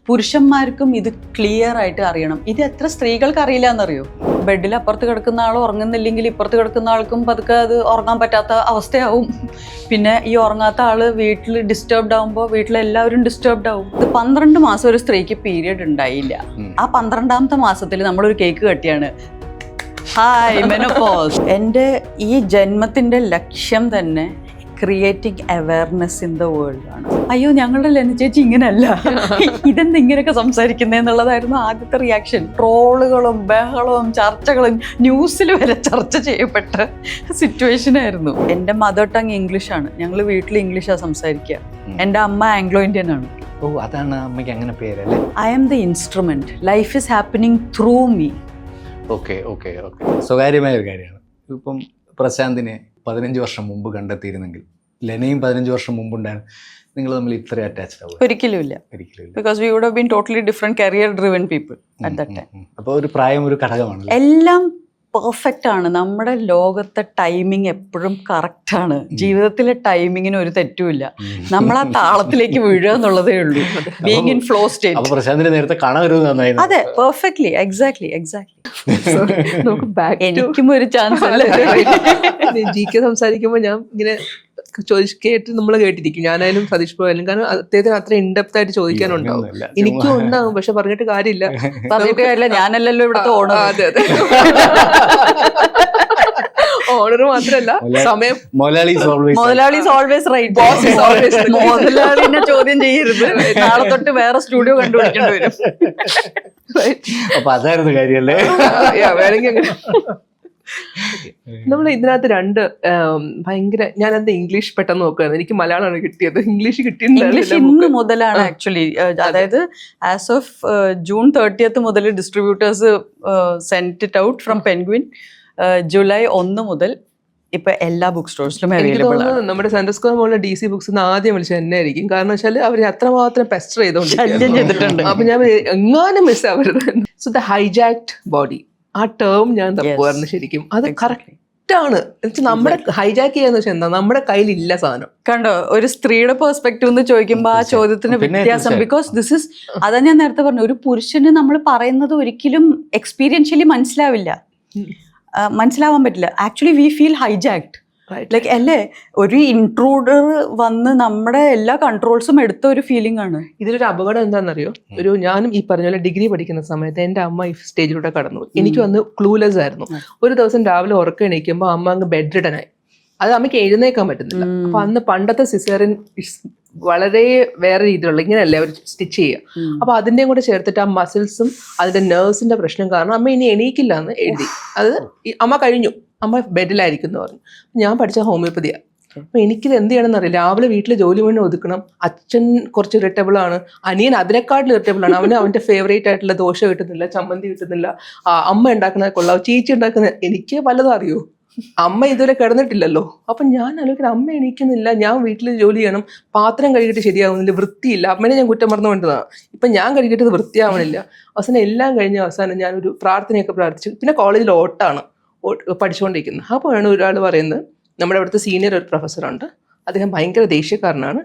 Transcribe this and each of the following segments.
പുരുഷന്മാർക്കും ഇത് ക്ലിയർ ആയിട്ട് അറിയണം. ഇത് എത്ര സ്ത്രീകൾക്ക് അറിയില്ല എന്നറിയോ? ബെഡിൽ അപ്പുറത്ത് കിടക്കുന്ന ആൾ ഉറങ്ങുന്നില്ലെങ്കിൽ ഇപ്പുറത്ത് കിടക്കുന്ന ആൾക്കും പതുക്കെ അത് ഉറങ്ങാൻ പറ്റാത്ത അവസ്ഥയാവും. പിന്നെ ഈ ഉറങ്ങാത്ത ആള് വീട്ടിൽ ഡിസ്റ്റർബ്ഡ് ആകുമ്പോൾ വീട്ടിലെല്ലാവരും ഡിസ്റ്റർബ്ഡ് ആവും. ഇത് 12 മാസം ഒരു സ്ത്രീക്ക് പീരിയഡ് ഉണ്ടായില്ല. ആ 12ാമത്തെ മാസത്തിൽ നമ്മളൊരു കേക്ക് കട്ടിയാണ്, ഹായ് മെനോപോസ്. എൻ്റെ ഈ ജന്മത്തിൻ്റെ ലക്ഷ്യം തന്നെ creating awareness in the world ആണ്. അയ്യോ ഞങ്ങളുടെ ലെന ചേച്ചി ഇങ്ങനെയല്ല, ഇതെന്ത് ഇങ്ങനെയൊക്കെ സംസാരിക്കുന്നതെന്നുള്ളതായിരുന്നു ആദ്യത്തെ റിയാക്ഷൻ. ട്രോളുകളും ബഹളവും ചർച്ചകളും ന്യൂസിൽ വരെ ചർച്ച ചെയ്യപ്പെട്ട സിറ്റുവേഷൻ ആയിരുന്നു. എൻ്റെ മദർ ടങ് ഇംഗ്ലീഷാണ്, ഞങ്ങൾ വീട്ടിൽ ഇംഗ്ലീഷാണ് സംസാരിക്കുക. എൻ്റെ അമ്മ ആംഗ്ലോ ഇന്ത്യൻ ആണ്. ഓ, അതാണ് അമ്മയ്ക്ക് അങ്ങനെ പേരല്ലേ? I am the instrument, life is happening through me. Okay okay okay സ്വകാര്യമായ ഒരു കാര്യമാണ്. ഇപ്പം പ്രശാന്തിനെ 15 വർഷം മുമ്പ് കണ്ടെത്തിയിരുന്നെങ്കിൽ ലെനയും 15 വർഷം മുമ്പുണ്ടായിരുന്നു, നിങ്ങൾ തമ്മിൽ ഇത്ര അറ്റാച്ച്ഡ് ആവും? ഒരിക്കലും ഇല്ല. Because we would have been totally different career driven people at that time. അപ്പോൾ ഒരു പ്രായം ഒരു ഘടകമാണ്. എല്ലാം പെർഫെക്റ്റ് ആണ്. നമ്മുടെ ലോകത്തെ ടൈമിങ് എപ്പോഴും കറക്റ്റ് ആണ്. ജീവിതത്തിലെ ടൈമിങ്ങിന് ഒരു തെറ്റുമില്ല. നമ്മൾ ആ താളത്തിലേക്ക് വീഴുക എന്നുള്ളതേ ഉള്ളൂ. Being in flow state. പ്രശാന്തിനെ നേരത്തെ കാണാൻ ഒരു നന്നായി. അതെ, പെർഫെക്റ്റ്ലി, എക്സാക്ട്ലി. നമുക്ക് എനിക്കും ഒരു ചാൻസ് അല്ലേ? ജിക്ക് സംസാരിക്കുമ്പോൾ ഞാൻ ഇങ്ങനെ കേട്ട് നമ്മൾ കേട്ടിരിക്കും, ഞാനായാലും സതീഷ് പോയാലും. കാരണം അദ്ദേഹത്തിന് അത്ര ഇൻഡെപ്ത് ആയിട്ട് ചോദിക്കാനുണ്ടാവും. എനിക്കും ഉണ്ടാവും, പക്ഷെ പറഞ്ഞിട്ട് കാര്യമില്ല. പറഞ്ഞിട്ട് കാര്യമില്ല, ഞാനല്ലല്ലോ ഇവിടുത്തെ ഓണർ. അതെ അതെ, ഓണർ മാത്രല്ല, സമയം മുതലാളി ഓൾവേസ് റൈറ്റ്. മുതലാളിനെ ചോദ്യം ചെയ്യരുത്, നാളെ തൊട്ട് വേറെ സ്റ്റുഡിയോ കണ്ടുപിടിക്കേണ്ടി വരും. അപ്പൊ അതായിരുന്നു കാര്യല്ലേ? വേണമെങ്കിൽ നമ്മൾ ഇതിനകത്ത് രണ്ട് ഭയങ്കര, ഞാൻ എന്താ ഇംഗ്ലീഷ് പെട്ടെന്ന് നോക്കുകയാണ്, എനിക്ക് മലയാളമാണ് കിട്ടിയത്. ഇംഗ്ലീഷ് ഇംഗ്ലീഷ് ഇന്ന് മുതലാണ് ആക്ച്വലി. അതായത് ആസ് ഓഫ് June 30th മുതൽ distributors sent it out from Penguin. July 1 മുതൽ ഇപ്പൊ എല്ലാ ബുക്ക് സ്റ്റോഴ്സിലും അവൈലബിൾ ആണ്. നമ്മുടെ സെൻട്രൽ സ്ക്വയർ മോളിലെ DC ബുക്സ് ആദ്യം വിളിച്ചത് എന്നെ ആയിരിക്കും. കാരണം വെച്ചാൽ അവർ അത്രമാത്രം പെസ്റ്റർ ചെയ്തിട്ടുണ്ട്. അപ്പൊ ഞാൻ എങ്ങാനും മിസ് ആവരുത്. സോ ദ ഹൈജാക്ട് ബോഡി, ആ ടേം ഞാൻ തപ്പുമായിരുന്നു ശരിക്കും. അത് കറക്റ്റ് ആണ്. നമ്മുടെ ഹൈജാക്ക് ചെയ്യാന്ന് വെച്ചാൽ എന്താ, നമ്മുടെ കയ്യിലില്ല സാധനം. കണ്ടോ, ഒരു സ്ത്രീയുടെ പെർസ്പെക്റ്റീവ് ചോദിക്കുമ്പോ ആ ചോദ്യത്തിന് വ്യത്യാസം. ബിക്കോസ് ദിസ് ഇസ്, അതാ ഞാൻ നേരത്തെ പറഞ്ഞു, ഒരു പുരുഷന് നമ്മൾ പറയുന്നത് ഒരിക്കലും എക്സ്പീരിയൻഷ്യലി മനസ്സിലാവാൻ പറ്റില്ല. Actually we feel hijacked. Like അല്ലേ, ഒരു ഇൻട്രൂഡർ വന്ന് നമ്മുടെ എല്ലാ കൺട്രോൾസും എടുത്ത ഒരു ഫീലിംഗ് ആണ്. ഇതിലൊരു അപകടം എന്താണെന്നറിയോ? ഞാനും ഈ പറഞ്ഞ പോലെ ഡിഗ്രി പഠിക്കുന്ന സമയത്ത് എൻ്റെ അമ്മ ഈ സ്റ്റേജിലൂടെ കടന്നു. എനിക്ക് വന്ന് ക്ലൂലെസ് ആയിരുന്നു. ഒരു ദിവസം രാവിലെ ഉറക്കം എണീക്കുമ്പോൾ അമ്മ അങ്ങ് ബെഡ് റിഡനായി. അത് അമ്മയ്ക്ക് എഴുന്നേക്കാൻ പറ്റുന്നില്ല. അപ്പൊ അന്ന് പണ്ടത്തെ സിസേറിയൻ വളരെ വേറെ രീതിയിലുള്ള, ഇങ്ങനെയല്ലേ അവർ സ്റ്റിച്ച് ചെയ്യുക. അപ്പൊ അതിൻ്റെയും കൂടെ ചേർത്തിട്ട് ആ മസിൽസും അതിന്റെ നെർവ്സിന്റെ പ്രശ്നം കാരണം അമ്മ ഇനി എണീക്കില്ല എന്ന് എഴുതി. അത് അമ്മ കഴിഞ്ഞു, അമ്മ ബെഡിലായിരിക്കും എന്ന് പറഞ്ഞു. ഞാൻ പഠിച്ച ഹോമിയോപ്പതിയാണ്. അപ്പൊ എനിക്കിത് എന്ത് ചെയ്യണമെന്ന് അറിയില്ല. രാവിലെ വീട്ടിലെ ജോലി മുന്നേ ഒതുക്കണം. അച്ഛൻ കുറച്ച് ഇറിറ്റബിൾ ആണ്, അനിയൻ അതിനെക്കാട്ടിലും ഇറിറ്റബിൾ ആണ്. അവന്റെ ഫേവറേറ്റ് ആയിട്ടുള്ള ദോശ കിട്ടുന്നില്ല, ചമ്മന്തി കിട്ടുന്നില്ല. അമ്മ ഉണ്ടാക്കുന്നത് കൊള്ളാം, ചേച്ചി ഉണ്ടാക്കുന്നത് എനിക്ക് പലതും അറിയൂ. അമ്മ ഇതുവരെ കിടന്നിട്ടില്ലല്ലോ. അപ്പൊ ഞാൻ ആലോചിക്കുന്നത്, അമ്മ എണീക്കുന്നില്ല, ഞാൻ വീട്ടിൽ ജോലി ചെയ്യണം, പാത്രം കഴുകിയിട്ട് ശരിയാവുന്നില്ല, വൃത്തിയില്ല. അമ്മേനെ ഞാൻ കുറ്റം പറഞ്ഞു കൊണ്ടതാണ്. ഇപ്പൊ ഞാൻ കഴുകിയിട്ട് വൃത്തിയാവണില്ല. അവസാനം എല്ലാം കഴിഞ്ഞ അവസാനം ഞാനൊരു പ്രാർത്ഥനയൊക്കെ പ്രാർത്ഥിച്ചു. പിന്നെ കോളേജിൽ ഓട്ടാണ് പഠിച്ചുകൊണ്ടിരിക്കുന്നത്. അപ്പോഴാണ് ഒരാൾ പറയുന്നത്, നമ്മുടെ അവിടുത്തെ സീനിയർ ഒരു പ്രൊഫസറുണ്ട്, അദ്ദേഹം ഭയങ്കര ദേഷ്യക്കാരനാണ്,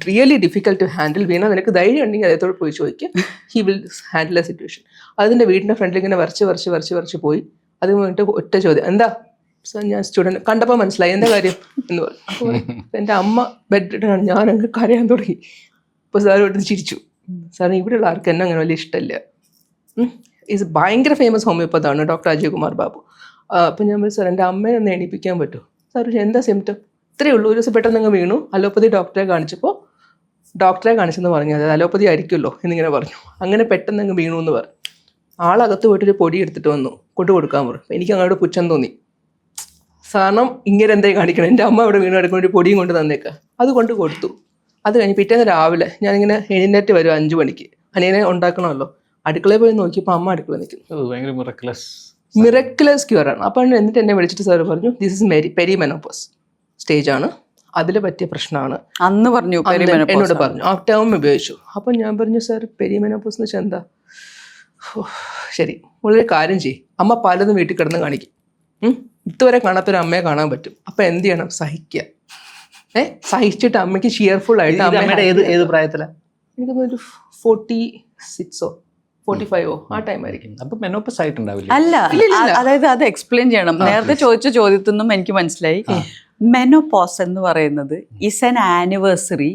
റിയലി ഡിഫിക്കൽട്ട് ടു ഹാൻഡിൽ. വീണാൽ നിനക്ക് ധൈര്യം ഉണ്ടെങ്കിൽ അദ്ദേഹത്തോട് പോയി ചോദിക്കുക, he will handle A situation. അതിൻ്റെ വീടിൻ്റെ ഫ്രണ്ടിൽ ഇങ്ങനെ വരച്ച് പോയി. അത് കഴിഞ്ഞിട്ട് ഒറ്റ ചോദ്യം, എന്താ സാർ? ഞാൻ സ്റ്റുഡൻറ്റ്, കണ്ടപ്പോൾ മനസ്സിലായി എന്താ കാര്യം എന്ന് പറഞ്ഞു. അപ്പോൾ എൻ്റെ അമ്മ ബെഡിലാണ്. ഞാൻ അങ്ങ് കരയാൻ തുടങ്ങി. അപ്പോൾ സാർ ഇവിടുന്ന് ചിരിച്ചു. സാറിന് ഇവിടെയുള്ള ആർക്കും എന്നെ അങ്ങനെ വലിയ ഇഷ്ടമല്ല. ഈസ് ഭയങ്കര ഫേമസ് ഹോമിയോപ്പതാണ് ഡോക്ടർ അജയ് കുമാർ ബാബു. അപ്പം ഞാൻ പറഞ്ഞു, സാർ എൻ്റെ അമ്മയെ ഒന്ന് എണീപ്പിക്കാൻ പറ്റുമോ? സാർ എന്താ സിംറ്റം? ഇത്രയേ ഉള്ളൂ. ഒരു ദിവസം പെട്ടെന്ന് അങ്ങ് വീണു. അലോപ്പതി ഡോക്ടറെ കാണിച്ചപ്പോൾ ഡോക്ടറെ കാണിച്ചെന്ന് പറഞ്ഞു, അത് അലോപ്പതി ആയിരിക്കുമല്ലോ എന്നിങ്ങനെ പറഞ്ഞു. അങ്ങനെ പെട്ടെന്ന് അങ്ങ് വീണു എന്ന് പറഞ്ഞു. ആളകത്ത് പോയിട്ടൊരു പൊടി എടുത്തിട്ട് വന്നു, കൊണ്ടു കൊടുക്കാൻ പറഞ്ഞു. എനിക്ക് അങ്ങോട്ട് പുച്ഛം തോന്നി. കാരണം ഇങ്ങനെ എന്തായി കാണിക്കണം, എൻ്റെ അമ്മ അവിടെ വീണ് കിടക്കുന്ന ഒരു പൊടിയും കൊണ്ട് തന്നേക്കുക. അത് കൊണ്ട് കൊടുത്തു. അത് കഴിഞ്ഞ് പിറ്റേന്ന് രാവിലെ ഞാനിങ്ങനെ എഴുന്നേറ്റ് വരും 5 മണിക്ക്, അനിയനെ ഉണ്ടാക്കണമല്ലോ. അടുക്കളയിൽ പോയി നോക്കിയപ്പോൾ അമ്മ അടുക്കള നിൽക്കുന്നു. മിറക്കുലസ് ക്യൂർ ആണ്. അപ്പോൾ എന്നിട്ട് എന്നെ വിളിച്ചിട്ട് സാറ് പറഞ്ഞു, ദിസ് ഇസ് പെരിമെനോപോസ് സ്റ്റേജ് ആണ്, അതിൽ പറ്റിയ പ്രശ്നമാണ് അന്ന് പറഞ്ഞു. എന്നോട് പറഞ്ഞു, ആ ടേം ഉപയോഗിച്ചു. അപ്പം ഞാൻ പറഞ്ഞു, സാർ പെരിമെനോപോസ് എന്ന് വെച്ചാൽ എന്താ? ശരി, വളരെ കാര്യം ചെയ്യും. അമ്മ പലതും വീട്ടിൽ കിടന്ന് കാണിക്കും. ഇതുവരെ കാണാത്തൊരു അമ്മയെ കാണാൻ പറ്റും. അപ്പം എന്ത് ചെയ്യണം? സഹിക്കുക. സഹിച്ചിട്ട് അമ്മയ്ക്ക് ഷിയർഫുൾ ആയിട്ട്. ഏത് പ്രായത്തിലാണ്? എനിക്കൊന്നൊരു 46 45 ആ ടൈം ആയിരിക്കും. അപ്പൊ മെനോപ്പസ് ആയിട്ടുണ്ടാവില്ല. അല്ല, ഇല്ല, ഇല്ല. അതായത് അത് എക്സ്പ്ലെയിൻ ചെയ്യണം. നേരത്തെ ചോദിച്ച ചോദ്യത്തിൽ നിന്നും എനിക്ക് മനസ്സിലായി. മെനോപോസ് എന്ന് പറയുന്നത് is an anniversary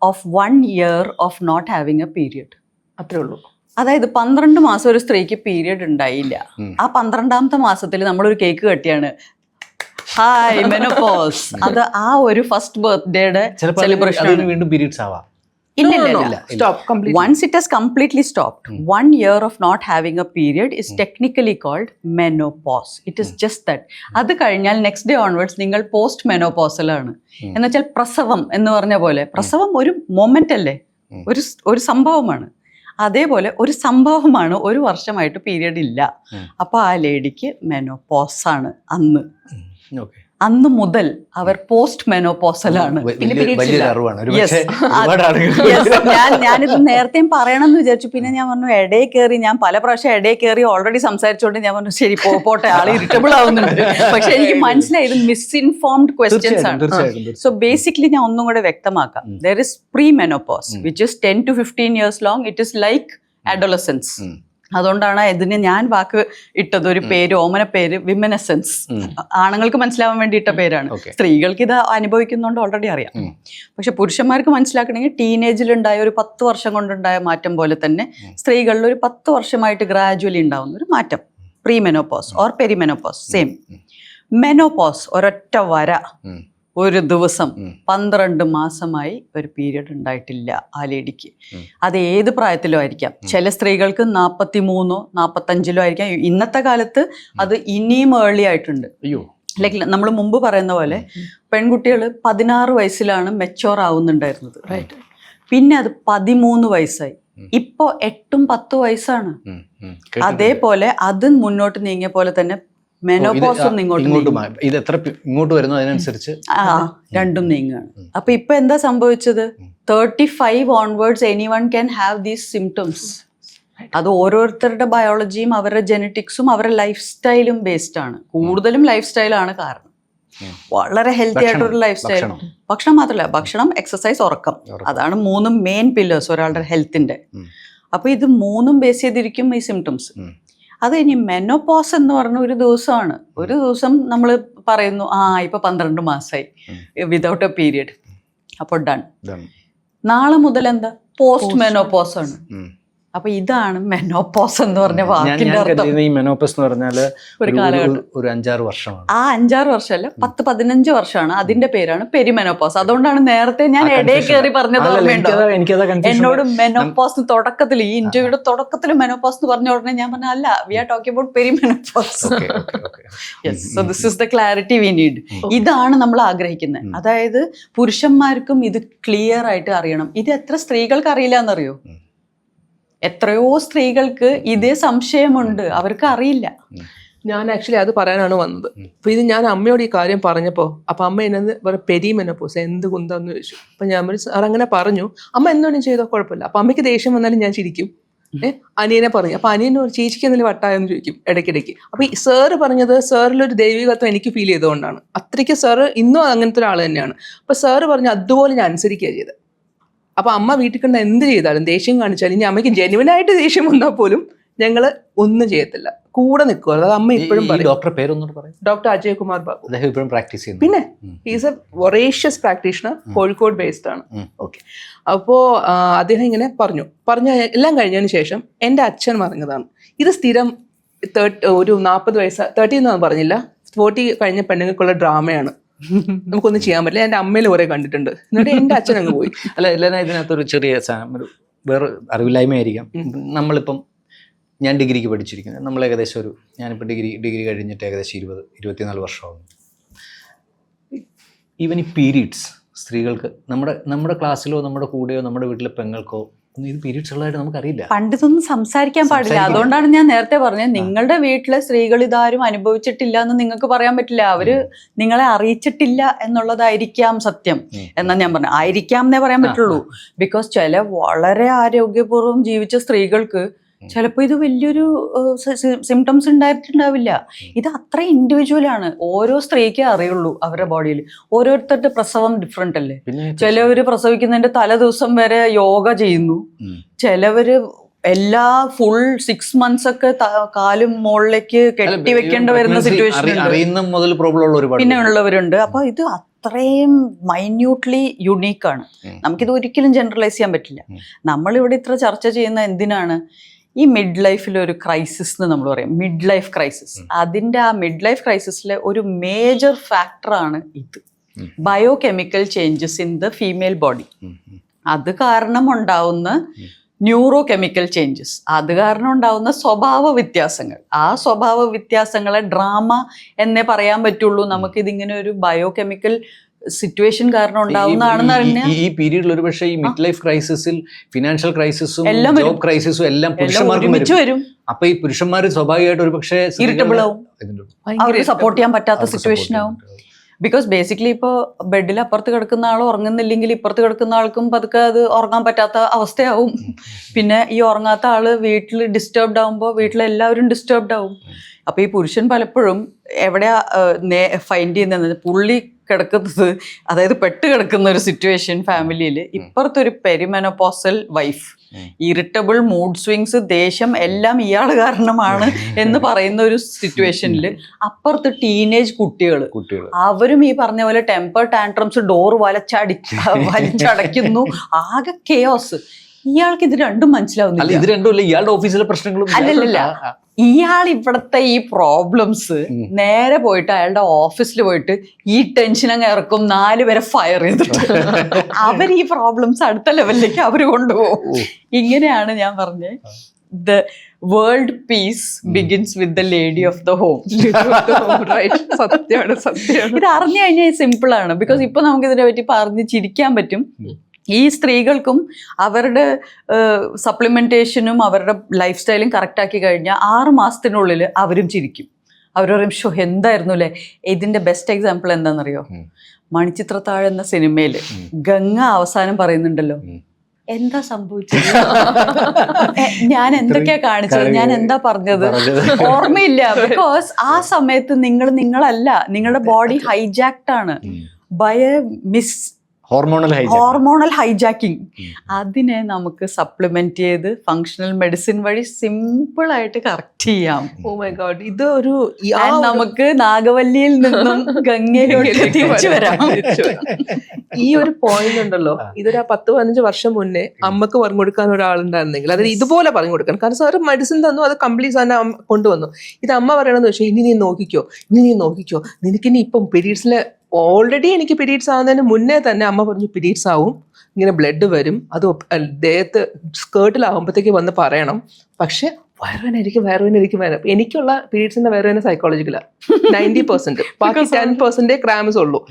of 1 year of not having a period. അത്രേ ഉള്ളൂ. അതായത് 12 മാസം ഒരു സ്ത്രീക്ക് പീരിയഡ് ഉണ്ടായില്ല. ആ 12ാമത്തെ മാസത്തിൽ നമ്മളൊരു കേക്ക് കട്ടിയാണ്, ഹായ് മെനോപോസ്. അത് ആ ഒരു ഫസ്റ്റ് ബർത്ത്ഡേയുടെ സെലിബ്രേഷൻ. വീണ്ടും പീരീഡ്സ് ആവാം. Stop completely. Once it has completely stopped, 1 year of not having a period is technically called menopause. It is just that. അത് കഴിഞ്ഞാൽ നെക്സ്റ്റ് ഡേ ഓൺവേർഡ്സ് നിങ്ങൾ പോസ്റ്റ് മെനോപോസലാണ്. എന്നുവെച്ചാൽ പ്രസവം എന്ന് പറഞ്ഞ പോലെ, പ്രസവം ഒരു മൊമെന്റ് അല്ലേ, ഒരു സംഭവമാണ്. അതേപോലെ ഒരു സംഭവമാണ്, 1 വർഷമായിട്ട് പീരിയഡ് ഇല്ല. അപ്പോൾ ആ ലേഡിക്ക് മെനോപോസ് ആണ് അന്ന്. അന്ന് മുതൽ അവർ പോസ്റ്റ് മെനോപോസലാണ്. ഞാനിത് നേരത്തെയും പറയണമെന്ന് വിചാരിച്ചു. പിന്നെ ഞാൻ പറഞ്ഞു ഇടയിൽ കയറി, ഞാൻ പല പ്രാവശ്യം ഇടയിൽ കയറി ഓൾറെഡി സംസാരിച്ചോണ്ട് ഞാൻ പറഞ്ഞു ശരി പോട്ടെ, ആൾ ഇറിറ്റബിൾ ആവുന്നുണ്ട്. പക്ഷെ എനിക്ക് മനസ്സിലായി ഇത് മിസ്ഇൻഫോംഡ് ക്വസ്റ്റ്യൻസ് ആണ്. സോ ബേസിക്കലി ഞാൻ ഒന്നും കൂടെ വ്യക്തമാക്കാം. There is pre menopause which is 10 to 15 years long. It is like adolescence. അതുകൊണ്ടാണ് ഇതിന് ഞാൻ വാക്ക് ഇട്ടത്, ഒരു പേര്, ഓമന പേര് വിമനസെൻസ്. ആണുങ്ങൾക്ക് മനസ്സിലാവാൻ വേണ്ടി ഇട്ട പേരാണ്. സ്ത്രീകൾക്ക് ഇത് അനുഭവിക്കുന്നതുകൊണ്ട് ഓൾറെഡി അറിയാം. പക്ഷെ പുരുഷന്മാർക്ക് മനസ്സിലാക്കണമെങ്കിൽ ടീനേജിലുണ്ടായ ഒരു 10 വർഷം കൊണ്ടുണ്ടായ മാറ്റം പോലെ തന്നെ സ്ത്രീകളിൽ ഒരു 10 വർഷമായിട്ട് ഗ്രാജുവലി ഉണ്ടാവുന്ന ഒരു മാറ്റം, pre menopause or perimenopause same. Menopause ഒരൊറ്റ വര, ഒരു ദിവസം 12 മാസമായി ഒരു പീരിയഡ് ഉണ്ടായിട്ടില്ല ആ ലേഡിക്ക്. അത് ഏത് പ്രായത്തിലും ആയിരിക്കാം. ചില സ്ത്രീകൾക്ക് 43 45 ആയിരിക്കാം. ഇന്നത്തെ കാലത്ത് അത് ഇനിയും ഏർലി ആയിട്ടുണ്ട്. ലൈക്ക് നമ്മൾ മുമ്പ് പറയുന്ന പോലെ പെൺകുട്ടികൾ 16 വയസ്സിലാണ് മെച്ചോർ ആവുന്നുണ്ടായിരുന്നത്. പിന്നെ അത് 13 വയസ്സായി. ഇപ്പോ 8 10 വയസ്സാണ്. അതേപോലെ അത് മുന്നോട്ട് നീങ്ങിയ പോലെ തന്നെ മെനോപോസും ഇങ്ങോട്ട് വരുന്നു, അതിനനുസരിച്ച് രണ്ടും നീങ്ങുകയാണ്. അപ്പൊ ഇപ്പൊ എന്താ സംഭവിച്ചത്? 35 onwards anyone can have these symptoms. അത് ഓരോരുത്തരുടെ ബയോളജിയും അവരുടെ ജെനറ്റിക്സും അവരുടെ ലൈഫ് സ്റ്റൈലും ബേസ്ഡ് ആണ്. കൂടുതലും ലൈഫ് സ്റ്റൈലാണ് കാരണം. വളരെ ഹെൽത്തി ആയിട്ടൊരു ലൈഫ് സ്റ്റൈൽ. ഭക്ഷണം മാത്രമല്ല, ഭക്ഷണം, എക്സസൈസ്, ഉറക്കം, അതാണ് 3 മെയിൻ പില്ലേഴ്സ് ഒരാളുടെ ഹെൽത്തിന്റെ. അപ്പൊ ഇത് 3ഉം ബേസ് ചെയ്തിരിക്കും ഈ സിംറ്റംസ്. അത് ഇനി മെനോപോസ് എന്ന് പറഞ്ഞ ഒരു ദിവസമാണ്. ഒരു ദിവസം നമ്മൾ പറയുന്നു ഇപ്പൊ 12 മാസമായി വിതൗട്ട് എ പീരിയഡ്, അപ്പോൾ ഡൺ. നാളെ മുതൽ എന്താ പോസ്റ്റ് മെനോപോസ് ആണ്. അപ്പൊ ഇതാണ് മെനോപോസ് എന്ന് പറഞ്ഞ വാക്കിന്റെ അർത്ഥം. ഈ മെനോപോസ് എന്ന് പറഞ്ഞാൽ ഒരു കാലഘട്ടം, ഒരു 5-6 വർഷമാണ്. 5-6 വർഷമല്ല, 10-15 വർഷമാണ്. അതിന്റെ പേരാണ് പെരിമെനോപോസ്. അതുകൊണ്ടാണ് നേരത്തെ ഞാൻ ഇടയിൽ കയറി പറഞ്ഞത് ഓർമ്മയുണ്ടോ? എന്നോട് മെനോപോസ് തുടക്കത്തിൽ, ഈ ഇന്റർവ്യൂയുടെ തുടക്കത്തിൽ മെനോപോസ് എന്ന് പറഞ്ഞ ഉടനെ ഞാൻ പറഞ്ഞ അല്ല, we are talking about perimenopause. So this is the clarity we need. ഇതാണ് നമ്മൾ ആഗ്രഹിക്കുന്നത്. അതായത് പുരുഷന്മാർക്കും ഇത് ക്ലിയർ ആയിട്ട് അറിയണം. ഇത് എത്ര സ്ത്രീകൾക്ക് അറിയില്ല എന്നറിയോ? എത്രയോ സ്ത്രീകൾക്ക് ഇതേ സംശയമുണ്ട്, അവർക്ക് അറിയില്ല. ഞാൻ ആക്ച്വലി അത് പറയാനാണ് വന്നത്. അപ്പൊ ഇത് ഞാൻ അമ്മയോട് ഈ കാര്യം പറഞ്ഞപ്പോ അപ്പൊ അമ്മ എന്നത് വേറെ പെരിമെനോപോസ് എന്ത് കുന്താന്ന് ചോദിച്ചു. അപ്പൊ ഞാൻ സാർ അങ്ങനെ പറഞ്ഞു. അമ്മ എന്തുകൊണ്ടും ചെയ്തോ കുഴപ്പമില്ല. അപ്പൊ അമ്മയ്ക്ക് ദേഷ്യം വന്നാലും ഞാൻ ചിരിക്കും. അനിയനെ പറഞ്ഞു. അപ്പൊ അനിയന് ചേച്ചിക്ക് എന്തെങ്കിലും വട്ടായെന്ന് ചോദിക്കും ഇടയ്ക്കിടയ്ക്ക്. അപ്പൊ ഈ സാറ് പറഞ്ഞത് സാറിലൊരു ദൈവികത്വം എനിക്ക് ഫീൽ ചെയ്തുകൊണ്ടാണ്. അത്രയ്ക്ക് സാറ് ഇന്നും അങ്ങനത്തെ ഒരാൾ തന്നെയാണ്. അപ്പൊ സാറ് പറഞ്ഞു അതുപോലെ ഞാൻ അനുസരിക്കുക ചെയ്തത്. അപ്പൊ അമ്മ വീട്ടിൽ കണ്ട എന്ത് ചെയ്താലും, ദേഷ്യം കാണിച്ചാലും, ഇനി അമ്മയ്ക്ക് ജെനുവിനായിട്ട് ദേഷ്യം വന്നാൽ പോലും ഞങ്ങള് ഒന്നും ചെയ്യത്തില്ല, കൂടെ നിൽക്കുക. അത് അമ്മ ഇപ്പോഴും പറയും. ഡോക്ടർ പേരൊന്നും പറയും. ഡോക്ടർ അജയ് കുമാർ ബാബു. അദ്ദേഹം ഇപ്പോഴും പ്രാക്ടീസ് ചെയ്യുന്നു. പിന്നെ is A voracious practitioner, Kozhikode based ആണ്. ഓക്കെ. അപ്പോൾ അദ്ദേഹം ഇങ്ങനെ പറഞ്ഞ എല്ലാം കഴിഞ്ഞതിന് ശേഷം എൻ്റെ അച്ഛൻ പറഞ്ഞതാണ് ഇത് സ്ഥിരം ഒരു 40 വയസ്സ് 30 എന്നൊന്നും പറഞ്ഞില്ല, 40 കഴിഞ്ഞ പെണ്ണുങ്ങൾക്കുള്ള ഡ്രാമയാണ്, നമുക്കൊന്നും ചെയ്യാൻ പറ്റില്ല. എൻ്റെ അമ്മയിൽ കുറെ കണ്ടിട്ടുണ്ട്. എന്നിട്ട് എൻ്റെ അച്ഛൻ അങ്ങ് പോയി. അല്ല, എല്ലാവരും ഇതിനകത്തൊരു ചെറിയ ഒരു വേറെ അറിവില്ലായ്മയായിരിക്കാം. നമ്മളിപ്പം ഞാൻ ഡിഗ്രിക്ക് പഠിച്ചിരിക്കുന്നത്, നമ്മൾ ഏകദേശം ഞാനിപ്പോൾ ഡിഗ്രി കഴിഞ്ഞിട്ട് ഏകദേശം 20-24 വർഷമാകും. ഈവൻ ഈ പീരീഡ്സ് സ്ത്രീകൾക്ക് നമ്മുടെ ക്ലാസ്സിലോ നമ്മുടെ കൂടെയോ നമ്മുടെ വീട്ടിലെ പെങ്ങൾക്കോ ഇത് പീരീഡ്സ് ഉള്ളതായിട്ട് നമുക്കറിയില്ല. പണ്ടിതൊന്നും സംസാരിക്കാൻ പാടില്ല. അതുകൊണ്ടാണ് ഞാൻ നേരത്തെ പറഞ്ഞത്, നിങ്ങളുടെ വീട്ടിലെ സ്ത്രീകൾ ഇതാരും അനുഭവിച്ചിട്ടില്ല എന്ന് നിങ്ങൾക്ക് പറയാൻ പറ്റില്ല. അവര് നിങ്ങളെ അറിയിച്ചിട്ടില്ല എന്നുള്ളതായിരിക്കാം സത്യം എന്നാ ഞാൻ പറഞ്ഞു. ആയിരിക്കാം എന്നേ പറയാൻ പറ്റുള്ളൂ. ബിക്കോസ് ചില വളരെ ആരോഗ്യപൂർവ്വം ജീവിച്ച സ്ത്രീകൾക്ക് ചിലപ്പോൾ ഇത് വലിയൊരു സിംറ്റംസ് ഉണ്ടായിട്ടുണ്ടാവില്ല. ഇത് അത്ര ഇൻഡിവിജ്വലാണ്. ഓരോ സ്ത്രീക്കേ അറിയുള്ളൂ അവരുടെ ബോഡിയിൽ. ഓരോരുത്തരുടെ പ്രസവം ഡിഫറെന്റ് അല്ലേ. ചിലവര് പ്രസവിക്കുന്നതിന്റെ തലേ ദിവസം വരെ യോഗ ചെയ്യുന്നു, ചിലവര് എല്ലാ ഫുൾ 6 months ഒക്കെ കാലും മുകളിലേക്ക് കെട്ടിവെക്കേണ്ടി വരുന്ന സിറ്റുവേഷൻ പിന്നെ ഉള്ളവരുണ്ട്. അപ്പൊ ഇത് അത്രയും മൈന്യൂട്ട്ലി യുണീക്കാണ്. നമുക്കിത് ഒരിക്കലും ജനറലൈസ് ചെയ്യാൻ പറ്റില്ല. നമ്മളിവിടെ ഇത്ര ചർച്ച ചെയ്യുന്ന എന്തിനാണ്? ഈ മിഡ് ലൈഫിലെ ഒരു ക്രൈസിസ് എന്ന് നമ്മൾ പറയും, മിഡ് ലൈഫ് ക്രൈസിസ്. അതിൻ്റെ ആ മിഡ് ലൈഫ് ക്രൈസിസിലെ ഒരു മേജർ ഫാക്ടറാണ് ഇത്, bio chemical changes in the female body. അത് കാരണം ഉണ്ടാവുന്ന ന്യൂറോ കെമിക്കൽ ചേഞ്ചസ്, അത് കാരണം ഉണ്ടാവുന്ന സ്വഭാവ വ്യത്യാസങ്ങൾ. ആ സ്വഭാവ വ്യത്യാസങ്ങളെ ഡ്രാമ എന്നേ പറയാൻ പറ്റുള്ളൂ. നമുക്കിതിങ്ങനെ ഒരു ബയോ കെമിക്കൽ സിറ്റുവേഷൻ കാരണം ഉണ്ടാവുന്നതാണെന്ന് അറിഞ്ഞാൽ ഈ പീരീഡിൽ ഒരു പക്ഷേ ഈ മിഡ് ലൈഫ് ക്രൈസിസിൽ ഫിനാൻഷ്യൽ ക്രൈസിസും ജോബ് ക്രൈസിസും എല്ലാം പുരുഷന്മാർക്ക് വരും. അപ്പൊ ഈ പുരുഷന്മാർ സ്വാഭാവികമായിട്ട് ഒരു പക്ഷേ ഇറിറ്റബിൾ ആവും, അവർക്ക് സപ്പോർട്ട് ചെയ്യാൻ പറ്റാത്ത സിറ്റുവേഷൻ ആവും. ബിക്കോസ് ബേസിക്കലി ഇപ്പോൾ ബെഡിൽ അപ്പുറത്ത് കിടക്കുന്ന ആൾ ഉറങ്ങുന്നില്ലെങ്കിൽ ഇപ്പുറത്ത് കിടക്കുന്ന ആൾക്കും പതുക്കെ അത് ഉറങ്ങാൻ പറ്റാത്ത അവസ്ഥയാവും. പിന്നെ ഈ ഉറങ്ങാത്ത ആള് വീട്ടിൽ ഡിസ്റ്റർബ്ഡ് ആവുമ്പോൾ വീട്ടിലെല്ലാവരും ഡിസ്റ്റർബ്ഡ് ആവും. അപ്പൊ ഈ പുരുഷൻ പലപ്പോഴും എവിടെയാ ഫൈൻഡ് ചെയ്യുന്നത്? പുള്ളി കിടക്കുന്നത്, അതായത് പെട്ട് കിടക്കുന്ന ഒരു സിറ്റുവേഷൻ ഫാമിലിയിൽ, ഇപ്പുറത്തൊരു perimenopausal wife, irritable mood swings, ദേഷ്യം എല്ലാം ഇയാൾ കാരണമാണ് എന്ന് പറയുന്ന ഒരു സിറ്റുവേഷനിൽ അപ്പുറത്ത് ടീനേജ് കുട്ടികൾ, അവരും ഈ പറഞ്ഞ പോലെ ടെമ്പർ ടാൻട്രംസ്, ഡോർ വലിച്ചടയ്ക്കുന്നു, ആകെ കെയോസ്. ഇയാൾക്ക് ഇത് രണ്ടും മനസ്സിലാവുന്നില്ല. ഇത് രണ്ടും ഇയാളുടെ ഓഫീസിലെ പ്രശ്നങ്ങളും അല്ലല്ല. ഇയാൾ ഇവിടുത്തെ ഈ പ്രോബ്ലംസ് നേരെ പോയിട്ട് അയാളുടെ ഓഫീസിൽ പോയിട്ട് ഈ ടെൻഷൻ അങ്ങ് ഇറക്കും, 4 പേരെ ഫയർ ചെയ്തിട്ട് അവർ ഈ പ്രോബ്ലംസ് അടുത്ത ലെവലിലേക്ക് അവർ കൊണ്ടുപോകും. ഇങ്ങനെയാണ് ഞാൻ പറഞ്ഞത്, the world piece begins with the lady of the home. സത്യമാണ്, സത്യമാണ്. ഇത് അറിഞ്ഞു കഴിഞ്ഞാൽ സിമ്പിൾ ആണ്. ബിക്കോസ് ഇപ്പൊ നമുക്ക് ഇതിനെ പറ്റി പറഞ്ഞ് ചിരിക്കാൻ പറ്റും. ഈ സ്ത്രീകൾക്കും അവരുടെ സപ്ലിമെന്റേഷനും അവരുടെ ലൈഫ് സ്റ്റൈലും കറക്റ്റ് ആക്കി കഴിഞ്ഞാൽ 6 മാസത്തിനുള്ളിൽ അവരും ചിരിക്കും. അവർ പറയും, ഷോ എന്തായിരുന്നു അല്ലേ. ഇതിന്റെ ബെസ്റ്റ് എക്സാമ്പിൾ എന്താണെന്നറിയോ? മണിച്ചിത്രത്താഴ് എന്ന സിനിമയില് ഗംഗ അവസാനം പറയുന്നുണ്ടല്ലോ, എന്താ സംഭവിച്ചത്, ഞാൻ എന്തൊക്കെയാ കാണിച്ചത്, ഞാൻ എന്താ പറഞ്ഞത്, ഓർമ്മയില്ല. ബിക്കോസ് ആ സമയത്ത് നിങ്ങളല്ല, നിങ്ങളുടെ ബോഡി ഹൈജാക്ട് ആണ് ബൈ എ ഹോർമോണൽ ഹൈജാക്കിംഗ്. അതിനെ നമുക്ക് സപ്ലിമെന്റ് ചെയ്ത് ഫങ്ഷണൽ മെഡിസിൻ വഴി സിമ്പിൾ ആയിട്ട് കറക്റ്റ് ചെയ്യാം. ഓ മൈ ഗോഡ്, ഇത് ഒരു നമുക്ക് നാഗവല്ലിയിൽ നിന്നും ഗംഗയിലോട്ട് തിരിച്ചു വരാം. ഈ ഒരു പോയിന്റ് ഉണ്ടല്ലോ, ഇതൊരു 10-15 വർഷം മുന്നേ അമ്മക്ക് പറഞ്ഞു കൊടുക്കാൻ ഒരാളുണ്ടായിരുന്നെങ്കിൽ, അതായത് ഇതുപോലെ പറഞ്ഞു കൊടുക്കാൻ, കാരണം സാർ മെഡിസിൻ തന്നു, അത് കംപ്ലീറ്റ് തന്നെ കൊണ്ടുവന്നു. ഇത് അമ്മ പറയണമെന്ന് വെച്ചാൽ, ഇനി നീ നോക്കിക്കോ, നിനക്കിനി ഇപ്പം പീരീഡ്സിലെ ഓൾറെഡി എനിക്ക് പീരീഡ്സ് ആവുന്നതിന് മുന്നേ തന്നെ അമ്മ പറഞ്ഞു പീരീഡ്സ് ആവും, ഇങ്ങനെ ബ്ലഡ് വരും, അത് ദേഹത്ത് സ്കേർട്ടിലാവുമ്പോഴത്തേക്ക് വന്ന് പറയണം. പക്ഷെ വയറുവേദന എനിക്കുള്ള പീരീഡ്സിന്റെ വയറുവേദന സൈക്കോളജിക്കലാണ് 90%. ബാക്കി 10% ക്രാംസ് ഉള്ളൂ.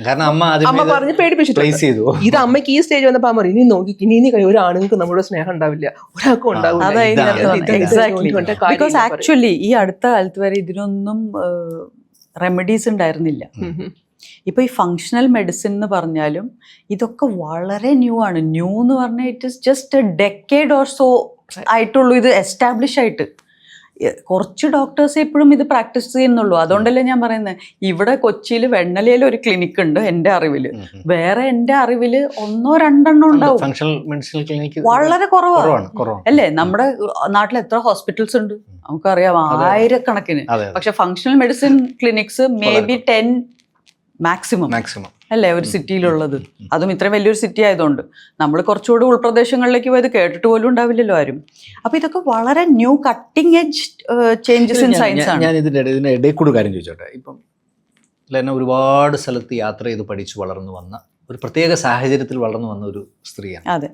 അമ്മ പറഞ്ഞ് പേടിപ്പിച്ചിട്ട് ഇത് അമ്മയ്ക്ക് ഈ സ്റ്റേജ് വന്നപ്പോ അമ്മ ഇനി നോക്കി, ഇനി ഒരു ആണുങ്ങൾക്ക് നമ്മുടെ സ്നേഹം ഉണ്ടാവില്ല, ഒരാൾക്കും ഉണ്ടാവില്ല. ബിക്കോസ് ആക്ച്വലി ഈ അടുത്ത കാലത്ത് വരെ ഇതിനൊന്നും റെമഡീസ് ഉണ്ടായിരുന്നില്ല. ഇപ്പൊ ഈ ഫങ്ഷണൽ മെഡിസിൻ എന്ന് പറഞ്ഞാലും ഇതൊക്കെ വളരെ ന്യൂ ആണ്. ന്യൂ എന്ന് പറഞ്ഞാൽ it is just A decade or so ആയിട്ടുള്ളൂ ഇത് എസ്റ്റാബ്ലിഷ് ആയിട്ട്. കുറച്ച് ഡോക്ടേഴ്സ് എപ്പോഴും ഇത് പ്രാക്ടീസ് ചെയ്യുന്നുള്ളൂ. അതുകൊണ്ടല്ലേ ഞാൻ പറയുന്നത്, ഇവിടെ കൊച്ചിയിൽ വെണ്ണലയിൽ ഒരു ക്ലിനിക്ക് ഉണ്ട് എൻ്റെ അറിവില്, വേറെ എൻ്റെ അറിവില് 1-2 ഉണ്ടാവും. വളരെ കുറവാണ് അല്ലേ? നമ്മുടെ നാട്ടിൽ എത്ര ഹോസ്പിറ്റൽസ് ഉണ്ട് നമുക്കറിയാം, 1000-കണക്കിന്. പക്ഷെ functional medicine clinics may be 10 maximum അല്ലേ ഒരു സിറ്റിയിലുള്ളത്. അതും ഇത്രയും വലിയൊരു സിറ്റി ആയതുകൊണ്ട്. നമ്മൾ കുറച്ചുകൂടി ഉൾപ്രദേശങ്ങളിലേക്ക് പോയത് കേട്ടിട്ട് പോലും ഉണ്ടാവില്ലല്ലോ ആരും. അപ്പൊ ഇതൊക്കെ വളരെ new cutting edge changes in science ആണ്. ഞാൻ ഇതിന്റെ ഇടയിൽ കൂടെ കാര്യം ചോദിച്ചോട്ടെ. ഇപ്പം ലെന ഒരുപാട് സ്ഥലത്ത് യാത്ര ചെയ്ത് പഠിച്ചു വളർന്നു വന്ന ഒരു പ്രത്യേക സാഹചര്യത്തിൽ വളർന്നു വന്ന ഒരു സ്ത്രീയാണ്. അതെ,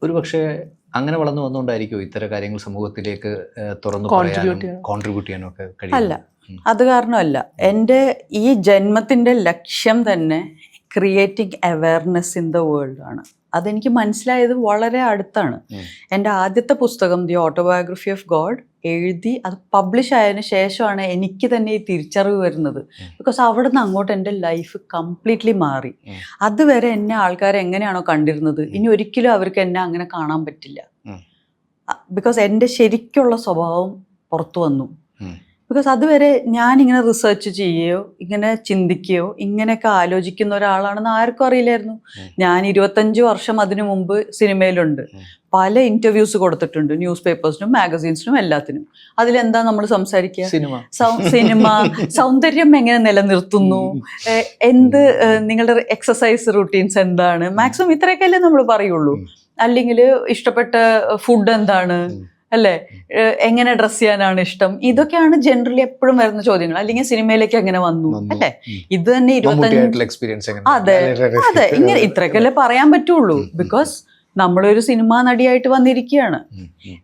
ഒരു പക്ഷേ അങ്ങനെ വളർന്നു വന്നുകൊണ്ടായിരിക്കും ഇത്തരം കാര്യങ്ങൾ സമൂഹത്തിലേക്ക് തുറന്നു പറയാനും കോൺട്രിബ്യൂട്ട് ചെയ്യാനും ഒക്കെ കഴിയും. അല്ല, അത് കാരണമല്ല. എൻ്റെ ഈ ജന്മത്തിൻ്റെ ലക്ഷ്യം തന്നെ creating awareness in the world ആണ്. അതെനിക്ക് മനസ്സിലായത് വളരെ അടുത്താണ്. എൻ്റെ ആദ്യത്തെ പുസ്തകം ദി ഓട്ടോബയോഗ്രഫി ഓഫ് ഗോഡ് എഴുതി അത് പബ്ലിഷ് ആയതിനു ശേഷമാണ് എനിക്ക് തന്നെ ഈ തിരിച്ചറിവ് വരുന്നത്. ബിക്കോസ് അവിടെ നിന്ന് അങ്ങോട്ട് എൻ്റെ ലൈഫ് കംപ്ലീറ്റ്ലി മാറി. അതുവരെ എന്നെ ആൾക്കാർ എങ്ങനെയാണോ കണ്ടിരുന്നത്, ഇനി ഒരിക്കലും അവർക്ക് എന്നെ അങ്ങനെ കാണാൻ പറ്റില്ല. ബിക്കോസ് എൻ്റെ ശരിക്കുള്ള സ്വഭാവം പുറത്തു വന്നു. ഉം. ബിക്കോസ് അതുവരെ ഞാനിങ്ങനെ റിസർച്ച് ചെയ്യുകയോ ഇങ്ങനെ ചിന്തിക്കുകയോ ഇങ്ങനെയൊക്കെ ആലോചിക്കുന്ന ഒരാളാണെന്ന് ആർക്കും അറിയില്ലായിരുന്നു. ഞാൻ 25 വർഷം അതിനു മുമ്പ് സിനിമയിലുണ്ട്. പല ഇന്റർവ്യൂസ് കൊടുത്തിട്ടുണ്ട്, ന്യൂസ് പേപ്പേഴ്സിനും മാഗസീൻസിനും എല്ലാത്തിനും. അതിലെന്താ നമ്മൾ സംസാരിക്കുക? സിനിമ, സൗന്ദര്യം എങ്ങനെ നിലനിർത്തുന്നു, എന്ത് നിങ്ങളുടെ എക്സസൈസ് റൂട്ടീൻസ് എന്താണ്, മാക്സിമം ഇത്രയൊക്കെയല്ലേ നമ്മൾ പറയുള്ളൂ. അല്ലെങ്കിൽ ഇഷ്ടപ്പെട്ട ഫുഡ് എന്താണ്, അല്ലേ, എങ്ങനെ ഡ്രസ് ചെയ്യാനാണ് ഇഷ്ടം, ഇതൊക്കെയാണ് ജനറലി എപ്പോഴും വരുന്ന ചോദ്യങ്ങൾ. അല്ലെങ്കിൽ സിനിമയിലേക്ക് എങ്ങനെ വന്നു, അല്ലേ, ഇത് തന്നെ 25. അതെ അതെ, ഇങ്ങനെ ഇത്രയൊക്കെയല്ലേ പറയാൻ പറ്റുള്ളൂ. ബിക്കോസ് നമ്മളൊരു സിനിമാ നടിയായിട്ട് വന്നിരിക്കുകയാണ്.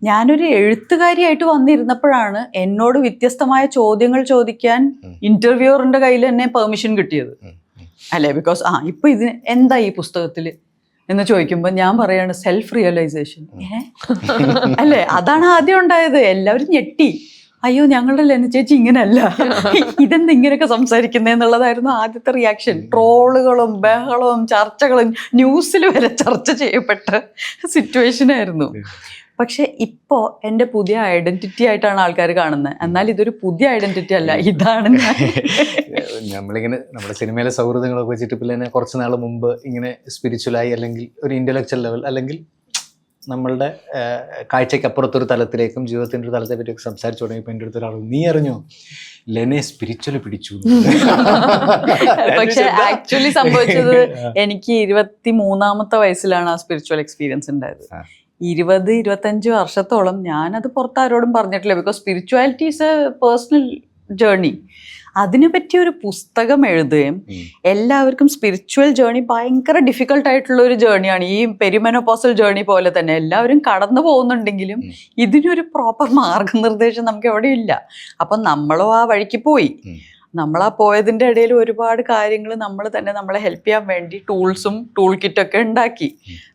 ഞാനൊരു എഴുത്തുകാരിയായിട്ട് വന്നിരുന്നപ്പോഴാണ് എന്നോട് വ്യത്യസ്തമായ ചോദ്യങ്ങൾ ചോദിക്കാൻ ഇന്റർവ്യൂവറിന്റെ കയ്യിൽ തന്നെ പെർമിഷൻ കിട്ടിയത്, അല്ലേ. ബിക്കോസ് ഇപ്പൊ ഇതിന് എന്താ ഈ പുസ്തകത്തില് എന്ന് ചോദിക്കുമ്പോൾ ഞാൻ പറയാണ് സെൽഫ് റിയലൈസേഷൻ. അല്ലേ, അതാണ് ആദ്യം ഉണ്ടായത്. എല്ലാവരും ഞെട്ടി, അയ്യോ ഞങ്ങളുടെ ലെന ചേച്ചി ഇങ്ങനെയല്ല, ഇതെന്ത് ഇങ്ങനെയൊക്കെ സംസാരിക്കുന്നതെന്നുള്ളതായിരുന്നു ആദ്യത്തെ റിയാക്ഷൻ. ട്രോളുകളും ബഹളവും ചർച്ചകളും ന്യൂസിൽ വരെ ചർച്ച ചെയ്യപ്പെട്ട സിറ്റുവേഷൻ ആയിരുന്നു. പക്ഷെ ഇപ്പോ എൻ്റെ പുതിയ ഐഡന്റിറ്റി ആയിട്ടാണ് ആൾക്കാർ കാണുന്നത്. എന്നാൽ ഇതൊരു പുതിയ ഐഡന്റിറ്റി അല്ല, ഇതാണ് നമ്മളിങ്ങനെ നമ്മുടെ സിനിമയിലെ സൗഹൃദങ്ങളൊക്കെ വെച്ചിട്ട് പിന്നെ കുറച്ച് നാൾ മുമ്പ് ഇങ്ങനെ സ്പിരിച്വലായി അല്ലെങ്കിൽ ഒരു ഇന്റലക്ച്വൽ ലെവൽ അല്ലെങ്കിൽ നമ്മളുടെ കാഴ്ചയ്ക്കപ്പുറത്തൊരു തലത്തിലേക്കും ജീവിതത്തിൻ്റെ ഒരു തലത്തെ പറ്റിയൊക്കെ സംസാരിച്ചു തുടങ്ങിയപ്പോൾ എൻ്റെ അടുത്തൊരാൾ, നീ അറിഞ്ഞോ ലെനെ സ്പിരിച്വൽ പിടിച്ചു. പക്ഷെ ആക്ച്വലി സംഭവിച്ചത് എനിക്ക് 23-ാമത്തെ വയസ്സിലാണ് ആ സ്പിരിച്വൽ എക്സ്പീരിയൻസ് ഉണ്ടായത്. 20-25 വർഷത്തോളം ഞാനത് പുറത്താരോടും പറഞ്ഞിട്ടില്ല. Because spirituality is A personal journey. അതിനെ പറ്റി ഒരു പുസ്തകം എഴുതുകയും എല്ലാവർക്കും സ്പിരിച്വൽ ജേർണി ഭയങ്കര ഡിഫിക്കൽട്ടായിട്ടുള്ള ഒരു ജേർണിയാണ്. ഈ പെരിമെനോപോസൽ ജേർണി പോലെ തന്നെ എല്ലാവരും കടന്നു പോകുന്നുണ്ടെങ്കിലും ഇതിനൊരു പ്രോപ്പർ മാർഗനിർദ്ദേശം നമുക്ക് എവിടെ ഇല്ല. അപ്പം നമ്മളും ആ വഴിക്ക് പോയി. നമ്മളാ പോയതിൻ്റെ ഇടയിൽ ഒരുപാട് കാര്യങ്ങൾ നമ്മൾ തന്നെ നമ്മളെ ഹെൽപ്പ് ചെയ്യാൻ വേണ്ടി ടൂൾസും ടൂൾ കിറ്റൊക്കെ ഉണ്ടാക്കി.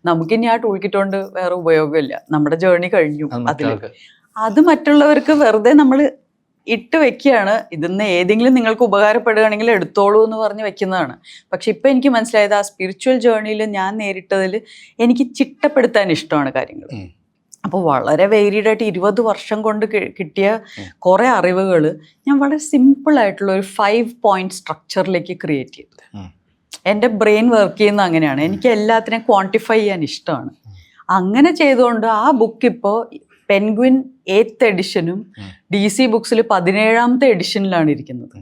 നമുക്കിനി ആ ടൂൾ കിറ്റ് കൊണ്ട് വേറെ ഉപയോഗമില്ല, നമ്മുടെ ജേർണി കഴിഞ്ഞു. അത് മറ്റുള്ളവർക്ക് വെറുതെ നമ്മൾ ഇട്ട് വെക്കുകയാണ്. ഇതിന്ന് ഏതെങ്കിലും നിങ്ങൾക്ക് ഉപകാരപ്പെടുകയാണെങ്കിൽ എടുത്തോളൂ എന്ന് പറഞ്ഞ് വെക്കുന്നതാണ്. പക്ഷെ ഇപ്പം എനിക്ക് മനസ്സിലായത് ആ സ്പിരിച്വൽ ജേർണിയിൽ ഞാൻ നേരിട്ടതിൽ എനിക്ക് ചിട്ടപ്പെടുത്താൻ ഇഷ്ടമാണ് കാര്യങ്ങൾ. അപ്പോൾ വളരെ വേരിയഡ് ആയിട്ട് 20 വർഷം കൊണ്ട് കിട്ടിയ കുറേ അറിവുകൾ ഞാൻ വളരെ സിമ്പിളായിട്ടുള്ള ഒരു 5 point സ്ട്രക്ചറിലേക്ക് ക്രിയേറ്റ് ചെയ്തു. എൻ്റെ ബ്രെയിൻ വർക്ക് ചെയ്യുന്ന അങ്ങനെയാണ്. എനിക്ക് എല്ലാത്തിനെയും ക്വാണ്ടിഫൈ ചെയ്യാൻ ഇഷ്ടമാണ്. അങ്ങനെ ചെയ്തുകൊണ്ട് ആ ബുക്ക് ഇപ്പോൾ പെൻഗ്വിൻ 8th എഡിഷനും DC ബുക്സിൽ 17ാമത്തെ എഡിഷനിലാണ് ഇരിക്കുന്നത്.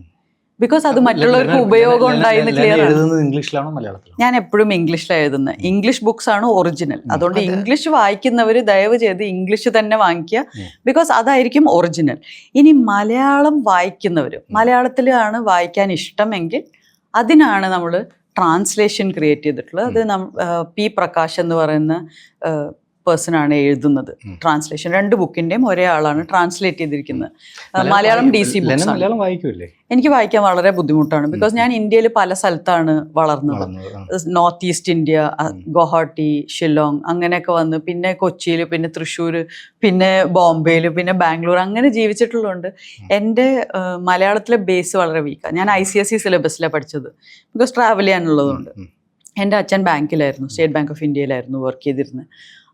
ബിക്കോസ് അത് മറ്റുള്ളവർക്ക് ഉപയോഗം ഉണ്ടായിരുന്നു. ക്ലിയർ ഇംഗ്ലീഷിലാണോ മലയാളത്തിലാണോ? ഞാൻ എപ്പോഴും ഇംഗ്ലീഷിലാണ് എഴുതുന്നത്. ഇംഗ്ലീഷ് ബുക്സ് ആണ് ഒറിജിനൽ. അതുകൊണ്ട് ഇംഗ്ലീഷ് വായിക്കുന്നവർ ദയവ് ചെയ്ത് ഇംഗ്ലീഷ് തന്നെ വാങ്ങിക്കുക. ബിക്കോസ് അതായിരിക്കും ഒറിജിനൽ. ഇനി മലയാളം വായിക്കുന്നവർ, മലയാളത്തിലാണ് വായിക്കാൻ ഇഷ്ടമെങ്കിൽ അതിനാണ് നമ്മൾ ട്രാൻസ്ലേഷൻ ക്രിയേറ്റ് ചെയ്തിട്ടുള്ളത്. അത് P. പ്രകാശ് എന്ന് പറയുന്ന പേഴ്സണാണ് എഴുതുന്നത്. ട്രാൻസ്ലേഷൻ 2 ബുക്കിന്റെയും ഒരേ ആളാണ് ട്രാൻസ്ലേറ്റ് ചെയ്തിരിക്കുന്നത്. Malayalam DC books. മലയാളം വായിക്കൂലേ? എനിക്ക് വായിക്കാൻ വളരെ ബുദ്ധിമുട്ടാണ്. ബിക്കോസ് ഞാൻ ഇന്ത്യയിൽ പല സ്ഥലത്താണ് വളർന്നത്. North east India, Guwahati, Shillong അങ്ങനെയൊക്കെ വന്ന്, പിന്നെ കൊച്ചിയിൽ, പിന്നെ തൃശ്ശൂർ, പിന്നെ ബോംബെയിൽ, പിന്നെ ബാംഗ്ലൂർ അങ്ങനെ ജീവിച്ചിട്ടുള്ളതുകൊണ്ട് എൻ്റെ മലയാളത്തിലെ ബേസ് വളരെ വീക്കാണ്. ഞാൻ ICSE സിലബസിലാണ് പഠിച്ചത്. ബിക്കോസ് ട്രാവൽ ചെയ്യാനുള്ളതുകൊണ്ട്. എൻ്റെ അച്ഛൻ ബാങ്കിലായിരുന്നു, സ്റ്റേറ്റ് ബാങ്ക് ഓഫ് ഇന്ത്യയിലായിരുന്നു വർക്ക് ചെയ്തിരുന്നത്.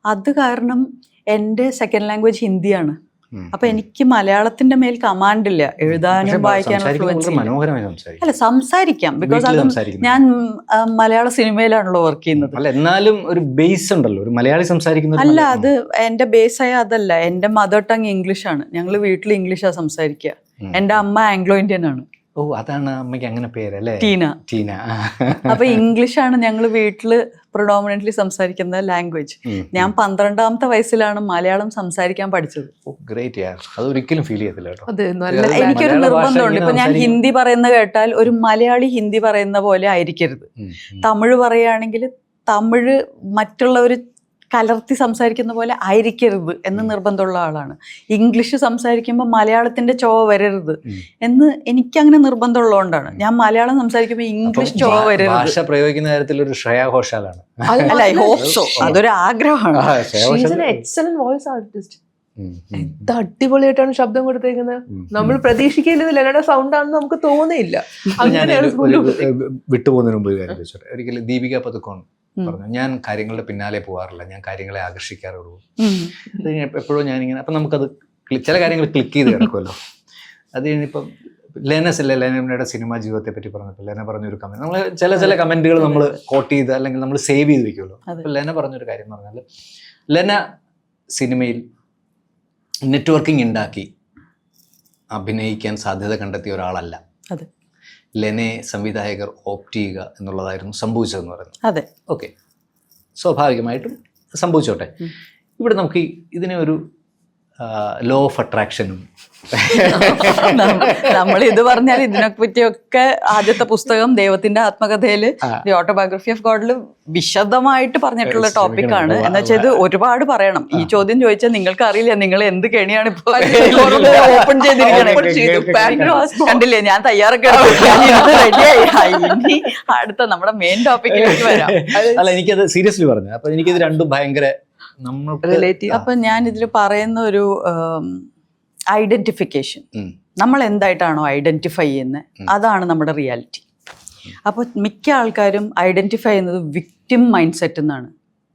അത് കാരണം എൻ്റെ സെക്കൻഡ് ലാംഗ്വേജ് ഹിന്ദിയാണ്. അപ്പൊ എനിക്ക് മലയാളത്തിന്റെ മേൽ കമാൻഡ് ഇല്ല. എഴുതാനും വായിക്കാനും അല്ല, സംസാരിക്കാം. ബിക്കോസ് അത് ഞാൻ മലയാള സിനിമയിലാണല്ലോ വർക്ക് ചെയ്യുന്നത്. എന്നാലും ഒരു ബേസ് ഉണ്ടല്ലോ, ഒരു മലയാളി സംസാരിക്കുന്ന. അല്ല, അത് എന്റെ ബേസായ അതല്ല. എന്റെ മദർ ടങ് ഇംഗ്ലീഷ് ആണ്. ഞങ്ങൾ വീട്ടിൽ ഇംഗ്ലീഷാണ് സംസാരിക്കുക. എന്റെ അമ്മ ആംഗ്ലോ ഇന്ത്യൻ ആണ്. ഓ, അതാണ് അമ്മയ്ക്ക് അങ്ങനെ പേരല്ലേ? ടീന. അപ്പൊ ഇംഗ്ലീഷാണ് ഞങ്ങൾ വീട്ടില് പ്രിഡോമിനന്റ്ലി സംസാരിക്കുന്ന ലാംഗ്വേജ്. ഞാൻ 12ാമത്തെ വയസ്സിലാണ് മലയാളം സംസാരിക്കാൻ പഠിച്ചത്. അതൊരിക്കലും ഫീൽ ചെയ്യത്തില്ല. എനിക്കൊരു നിർബന്ധമുണ്ട്. ഇപ്പൊ ഞാൻ ഹിന്ദി പറയുന്ന കേട്ടാൽ ഒരു മലയാളി ഹിന്ദി പറയുന്ന പോലെ ആയിരിക്കരുത്. തമിഴ് പറയുകയാണെങ്കിൽ തമിഴ് മറ്റുള്ളവർ കലർത്തി സംസാരിക്കുന്ന പോലെ ആയിരിക്കരുത് എന്ന് നിർബന്ധമുള്ള ആളാണ്. ഇംഗ്ലീഷ് സംസാരിക്കുമ്പോൾ മലയാളത്തിന്റെ ചൊവ വരരുത് എന്ന് എനിക്കങ്ങനെ നിർബന്ധമുള്ളതുകൊണ്ടാണ് ഞാൻ മലയാളം സംസാരിക്കുമ്പോൾ ഇംഗ്ലീഷ് ചൊവ വരരുത്. ഭാഷ പ്രയോഗിക്കുന്ന കാര്യത്തിൽ ഒരു ശ്രേയ ഘോഷാലാണ്. അല്ല, ഐ ഹോപ്പ് സോ. അതൊരു ആഗ്രഹമാണ്. എന്താ അടിപൊളിയായിട്ടാണ് ശബ്ദം കൊടുത്തേക്കുന്നത്. നമ്മൾ പ്രതീക്ഷിക്കില്ല ലെനയുടെ സൗണ്ട് ആണെന്ന് നമുക്ക് തോന്നിയില്ല. വിട്ടുപോകുന്നതിന് മുമ്പ് ഒരു കാര്യം ചോദിച്ചോട്ടെ. ഒരിക്കലും ദീപിക പദുക്കോൺ പറഞ്ഞു, ഞാൻ കാര്യങ്ങളുടെ പിന്നാലെ പോകാറില്ല, ഞാൻ കാര്യങ്ങളെ ആകർഷിക്കാറുള്ളൂ. അത് എപ്പോഴും ഞാനിങ്ങനെ, അപ്പം നമുക്കത് ചില കാര്യങ്ങൾ ക്ലിക്ക് ചെയ്ത് കിടക്കുമല്ലോ. അത് കഴിഞ്ഞിപ്പം ലെനയുടെ സിനിമാ ജീവിതത്തെ പറ്റി പറഞ്ഞപ്പോൾ ലെന പറഞ്ഞൊരു കമന്റ്, നമ്മൾ ചില കമന്റുകൾ നമ്മൾ കോട്ട് ചെയ്ത് അല്ലെങ്കിൽ നമ്മൾ സേവ് ചെയ്ത് വെക്കുമല്ലോ. അപ്പോൾ ലെന പറഞ്ഞൊരു കാര്യം എന്ന് പറഞ്ഞാൽ, ലെന സിനിമയിൽ നെറ്റ്വർക്കിംഗ് ഉണ്ടാക്കി അഭിനയിക്കാൻ സാധ്യത കണ്ടെത്തിയ ഒരാളല്ല. ലെനയെ സംവിധായകർ ഓപ്റ്റ് ചെയ്യുക എന്നുള്ളതായിരുന്നു സംഭവിച്ചതെന്ന് പറയുന്നത്. അതെ, ഓക്കെ, സ്വാഭാവികമായിട്ടും സംഭവിച്ചോട്ടെ. ഇവിടെ നമുക്ക് ഇതിനെ ഒരു ലോ ഓഫ് അട്രാക്ഷനും നമ്മൾ ഇത് പറഞ്ഞാൽ ഇതിനെ പറ്റിയൊക്കെ ആദ്യത്തെ പുസ്തകം ദൈവത്തിന്റെ ആത്മകഥയില് ദി ഓട്ടോബയോഗ്രഫി ഓഫ് ഗോഡിൽ വിശദമായിട്ട് പറഞ്ഞിട്ടുള്ള ടോപ്പിക്കാണ്. എന്ന് വെച്ചാൽ ഇത് ഒരുപാട് പറയണം. ഈ ചോദ്യം ചോദിച്ചാൽ നിങ്ങൾക്ക് അറിയില്ല നിങ്ങൾ എന്ത് കെണിയാണ് ഇപ്പൊ ഓപ്പൺ ചെയ്തിരിക്കുന്നത്. കണ്ടില്ലേ, ഞാൻ തയ്യാറൊക്കെ റെഡിയായി. ഇനി അടുത്ത നമ്മുടെ മെയിൻ ടോപ്പിക്കിലേക്ക് വരാം. അല്ല, എനിക്കത് സീരിയസ്ലി പറഞ്ഞു. അപ്പൊ എനിക്കിത് രണ്ടും ഭയങ്കര അപ്പൊ ഞാൻ ഇതിൽ പറയുന്ന ഒരു ഐഡന്റിഫിക്കേഷൻ, നമ്മൾ എന്തായിട്ടാണോ ഐഡന്റിഫൈ ചെയ്യുന്നത് അതാണ് നമ്മുടെ റിയാലിറ്റി. അപ്പോൾ മിക്ക ആൾക്കാരും ഐഡന്റിഫൈ ചെയ്യുന്നത് വിക്ടിം മൈൻഡ് സെറ്റ് എന്നാണ്.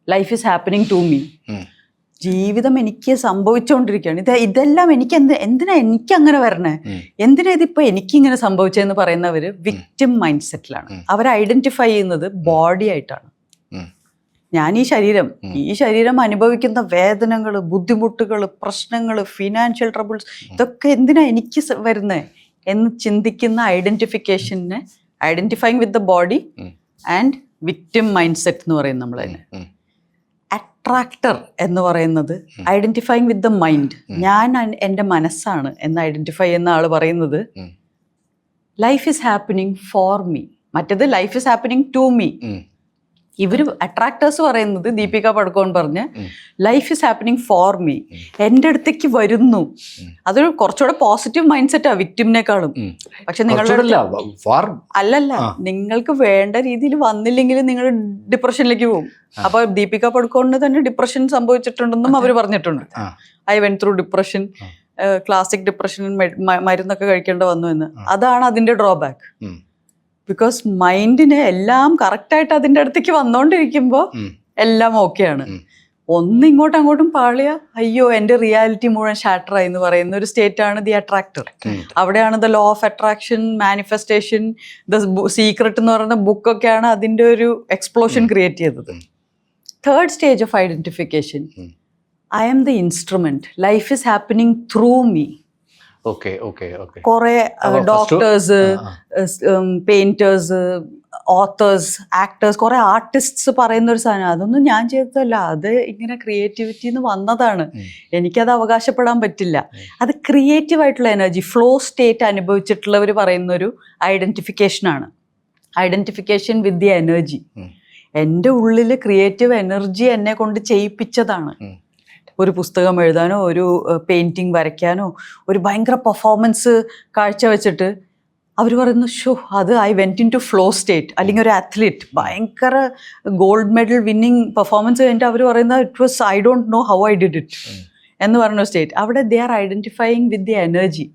Life is happening to me, ജീവിതം എനിക്ക് സംഭവിച്ചുകൊണ്ടിരിക്കുകയാണ്, ഇതെല്ലാം എനിക്ക് എന്തിനാ എനിക്ക് അങ്ങനെ വരണേ, എന്തിനാ ഇതിപ്പോ എനിക്കിങ്ങനെ സംഭവിച്ചതെന്ന് പറയുന്നവര് വിക്ടിം മൈൻഡ് സെറ്റിലാണ്. അവർ ഐഡന്റിഫൈ ചെയ്യുന്നത് ബോഡി ആയിട്ടാണ്. ഞാൻ ഈ ശരീരം അനുഭവിക്കുന്ന വേദനകൾ, ബുദ്ധിമുട്ടുകൾ, പ്രശ്നങ്ങൾ, ഫിനാൻഷ്യൽ ട്രബിൾസ്, ഇതൊക്കെ എന്തിനാ എനിക്ക് വരുന്നത് എന്ന് ചിന്തിക്കുന്ന ഐഡന്റിഫിക്കേഷനെ identifying with the body and victim mind set എന്ന് പറയും നമ്മൾ തന്നെ. അട്രാക്ടർ എന്ന് പറയുന്നത് ഐഡന്റിഫൈങ് വിത്ത് ദ മൈൻഡ്, ഞാൻ എൻ്റെ മനസ്സാണ് എന്ന് ഐഡന്റിഫൈ ചെയ്യുന്ന ആൾ പറയുന്നത് life is happening for me, മറ്റേത് life is happening to me. ഇവര് അട്രാക്ടേഴ്സ് പറയുന്നത്, ദീപിക പടുക്കോൺ പറഞ്ഞ് life is happening for me, എൻ്റെ അടുത്തേക്ക് വരുന്നു. അതൊരു കുറച്ചുകൂടെ പോസിറ്റീവ് മൈൻഡ് സെറ്റാ വിക്ടിമിനേക്കാളും. പക്ഷെ നിങ്ങളുടെ അല്ലല്ല, നിങ്ങൾക്ക് വേണ്ട രീതിയിൽ വന്നില്ലെങ്കിൽ നിങ്ങൾ ഡിപ്രഷനിലേക്ക് പോകും. അപ്പൊ ദീപിക പടുക്കോണിന് തന്നെ ഡിപ്രഷൻ സംഭവിച്ചിട്ടുണ്ടെന്നും അവര് പറഞ്ഞിട്ടുണ്ട്. I went through depression, classic depression, മരുന്നൊക്കെ കഴിക്കേണ്ടി വന്നു എന്ന്. അതാണ് അതിന്റെ ഡ്രോബാക്ക്. ബിക്കോസ് മൈൻഡിന് എല്ലാം കറക്റ്റായിട്ട് അതിൻ്റെ അടുത്തേക്ക് വന്നുകൊണ്ടിരിക്കുമ്പോൾ എല്ലാം ഓക്കെയാണ്. ഒന്ന് ഇങ്ങോട്ടും അങ്ങോട്ടും പാളിയ അയ്യോ എൻ്റെ റിയാലിറ്റി മുഴുവൻ ഷാറ്ററായി എന്ന് പറയുന്ന ഒരു സ്റ്റേറ്റാണ് ദി അട്രാക്ടർ. അവിടെയാണ് the law of attraction, manifestation, the secret എന്ന് പറയുന്ന ബുക്കൊക്കെയാണ് അതിൻ്റെ ഒരു എക്സ്പ്ലോഷൻ ക്രിയേറ്റ് ചെയ്തത്. Third stage of identification, I am the instrument, life is happening through me. കുറെ ഡോക്ടേഴ്സ്, പെയിന്റേഴ്സ്, ഓത്തേഴ്സ്, ആക്ടേഴ്സ്, കുറെ ആർട്ടിസ്റ്റ്സ് പറയുന്ന ഒരു സാധനം, അതൊന്നും ഞാൻ ചെയ്തതല്ല, അത് ഇങ്ങനെ ക്രിയേറ്റിവിറ്റിന്ന് വന്നതാണ്, എനിക്കത് അവകാശപ്പെടാൻ പറ്റില്ല. അത് ക്രിയേറ്റീവ് ആയിട്ടുള്ള എനർജി, ഫ്ലോ സ്റ്റേറ്റ് അനുഭവിച്ചിട്ടുള്ളവർ പറയുന്നൊരു ഐഡന്റിഫിക്കേഷനാണ്. Identification with the energy. എൻ്റെ ഉള്ളിൽ ക്രിയേറ്റീവ് എനർജി എന്നെ കൊണ്ട് ചെയ്യിപ്പിച്ചതാണ്. ഒരു പുസ്തകം എഴുതാനോ, ഒരു പെയിൻറ്റിങ് വരയ്ക്കാനോ, ഒരു ഭയങ്കര പെർഫോമൻസ് കാഴ്ചവെച്ചിട്ട് അവർ പറയുന്നു ഷോ അത് I went into flow state. അല്ലെങ്കിൽ ഒരു അത്ലറ്റ് ഭയങ്കര ഗോൾഡ് മെഡൽ വിന്നിങ് പെർഫോമൻസ് കഴിഞ്ഞിട്ട് അവർ പറയുന്നത് it was I don't know how I did it എന്ന് പറഞ്ഞ സ്റ്റേറ്റ്. അവിടെ they are identifying with the energy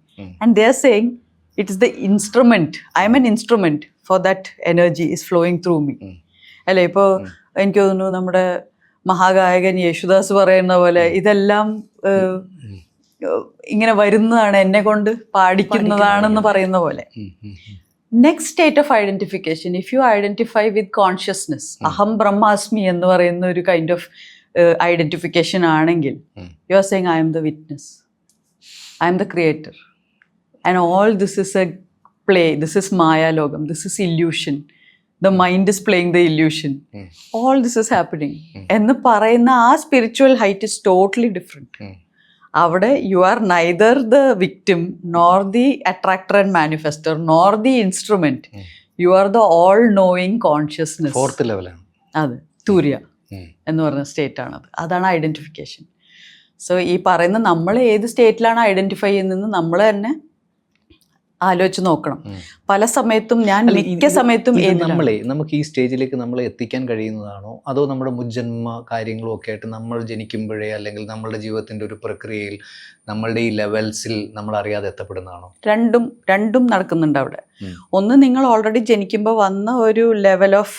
and they are saying it is the instrument, I M N instrument for that energy is flowing through me. അല്ലേ, ഇപ്പോൾ എനിക്ക് തോന്നുന്നു നമ്മുടെ മഹാഗായകൻ യേശുദാസ് പറയുന്ന പോലെ ഇതെല്ലാം ഇങ്ങനെ വരുന്നതാണ്, എന്നെ കൊണ്ട് പാടിക്കുന്നതാണെന്ന് പറയുന്ന പോലെ. Next state of identification, if you identify with consciousness, അഹം ബ്രഹ്മാസ്മി എന്ന് പറയുന്ന ഒരു കൈൻഡ് ഓഫ് ഐഡന്റിഫിക്കേഷൻ ആണെങ്കിൽ, you are saying I am the witness, I am the creator and all this is a play, this is മായാലോകം, this is illusion, the mind is playing the illusion, all this is happening എന്ന് പറയുന്ന ആ spiritual height is totally different. അവിടെ you are neither the victim nor the attractor and manifestor nor the instrument, you are the all knowing consciousness. Fourth ലെവലാണ് അത്, തൂര്യ എന്ന് പറഞ്ഞ state ആണത്. അതാണ് ഐഡന്റിഫിക്കേഷൻ. സോ ഈ പറയുന്ന നമ്മൾ ഏത് സ്റ്റേറ്റിലാണ് ഐഡന്റിഫൈ ചെയ്യുന്നതെന്ന് നമ്മൾ തന്നെ ആലോചിച്ച് നോക്കണം. പല സമയത്തും ഞാൻ മിക്ക സമയത്തും നമുക്ക് ഈ സ്റ്റേജിലേക്ക് നമ്മളെ എത്തിക്കാൻ കഴിയുന്നതാണോ, അതോ നമ്മുടെ മുജ്ജന്മ കാര്യങ്ങളും ഒക്കെ ആയിട്ട് നമ്മൾ ജനിക്കുമ്പോഴേ അല്ലെങ്കിൽ നമ്മളുടെ ജീവിതത്തിന്റെ ഒരു പ്രക്രിയയിൽ നമ്മളുടെ ഈ ലെവൽസിൽ നമ്മൾ അറിയാതെ എത്തപ്പെടുന്നതാണോ? രണ്ടും നടക്കുന്നുണ്ട് അവിടെ. ഒന്ന്, നിങ്ങൾ ഓൾറെഡി ജനിക്കുമ്പോൾ വന്ന ഒരു ലെവൽ ഓഫ്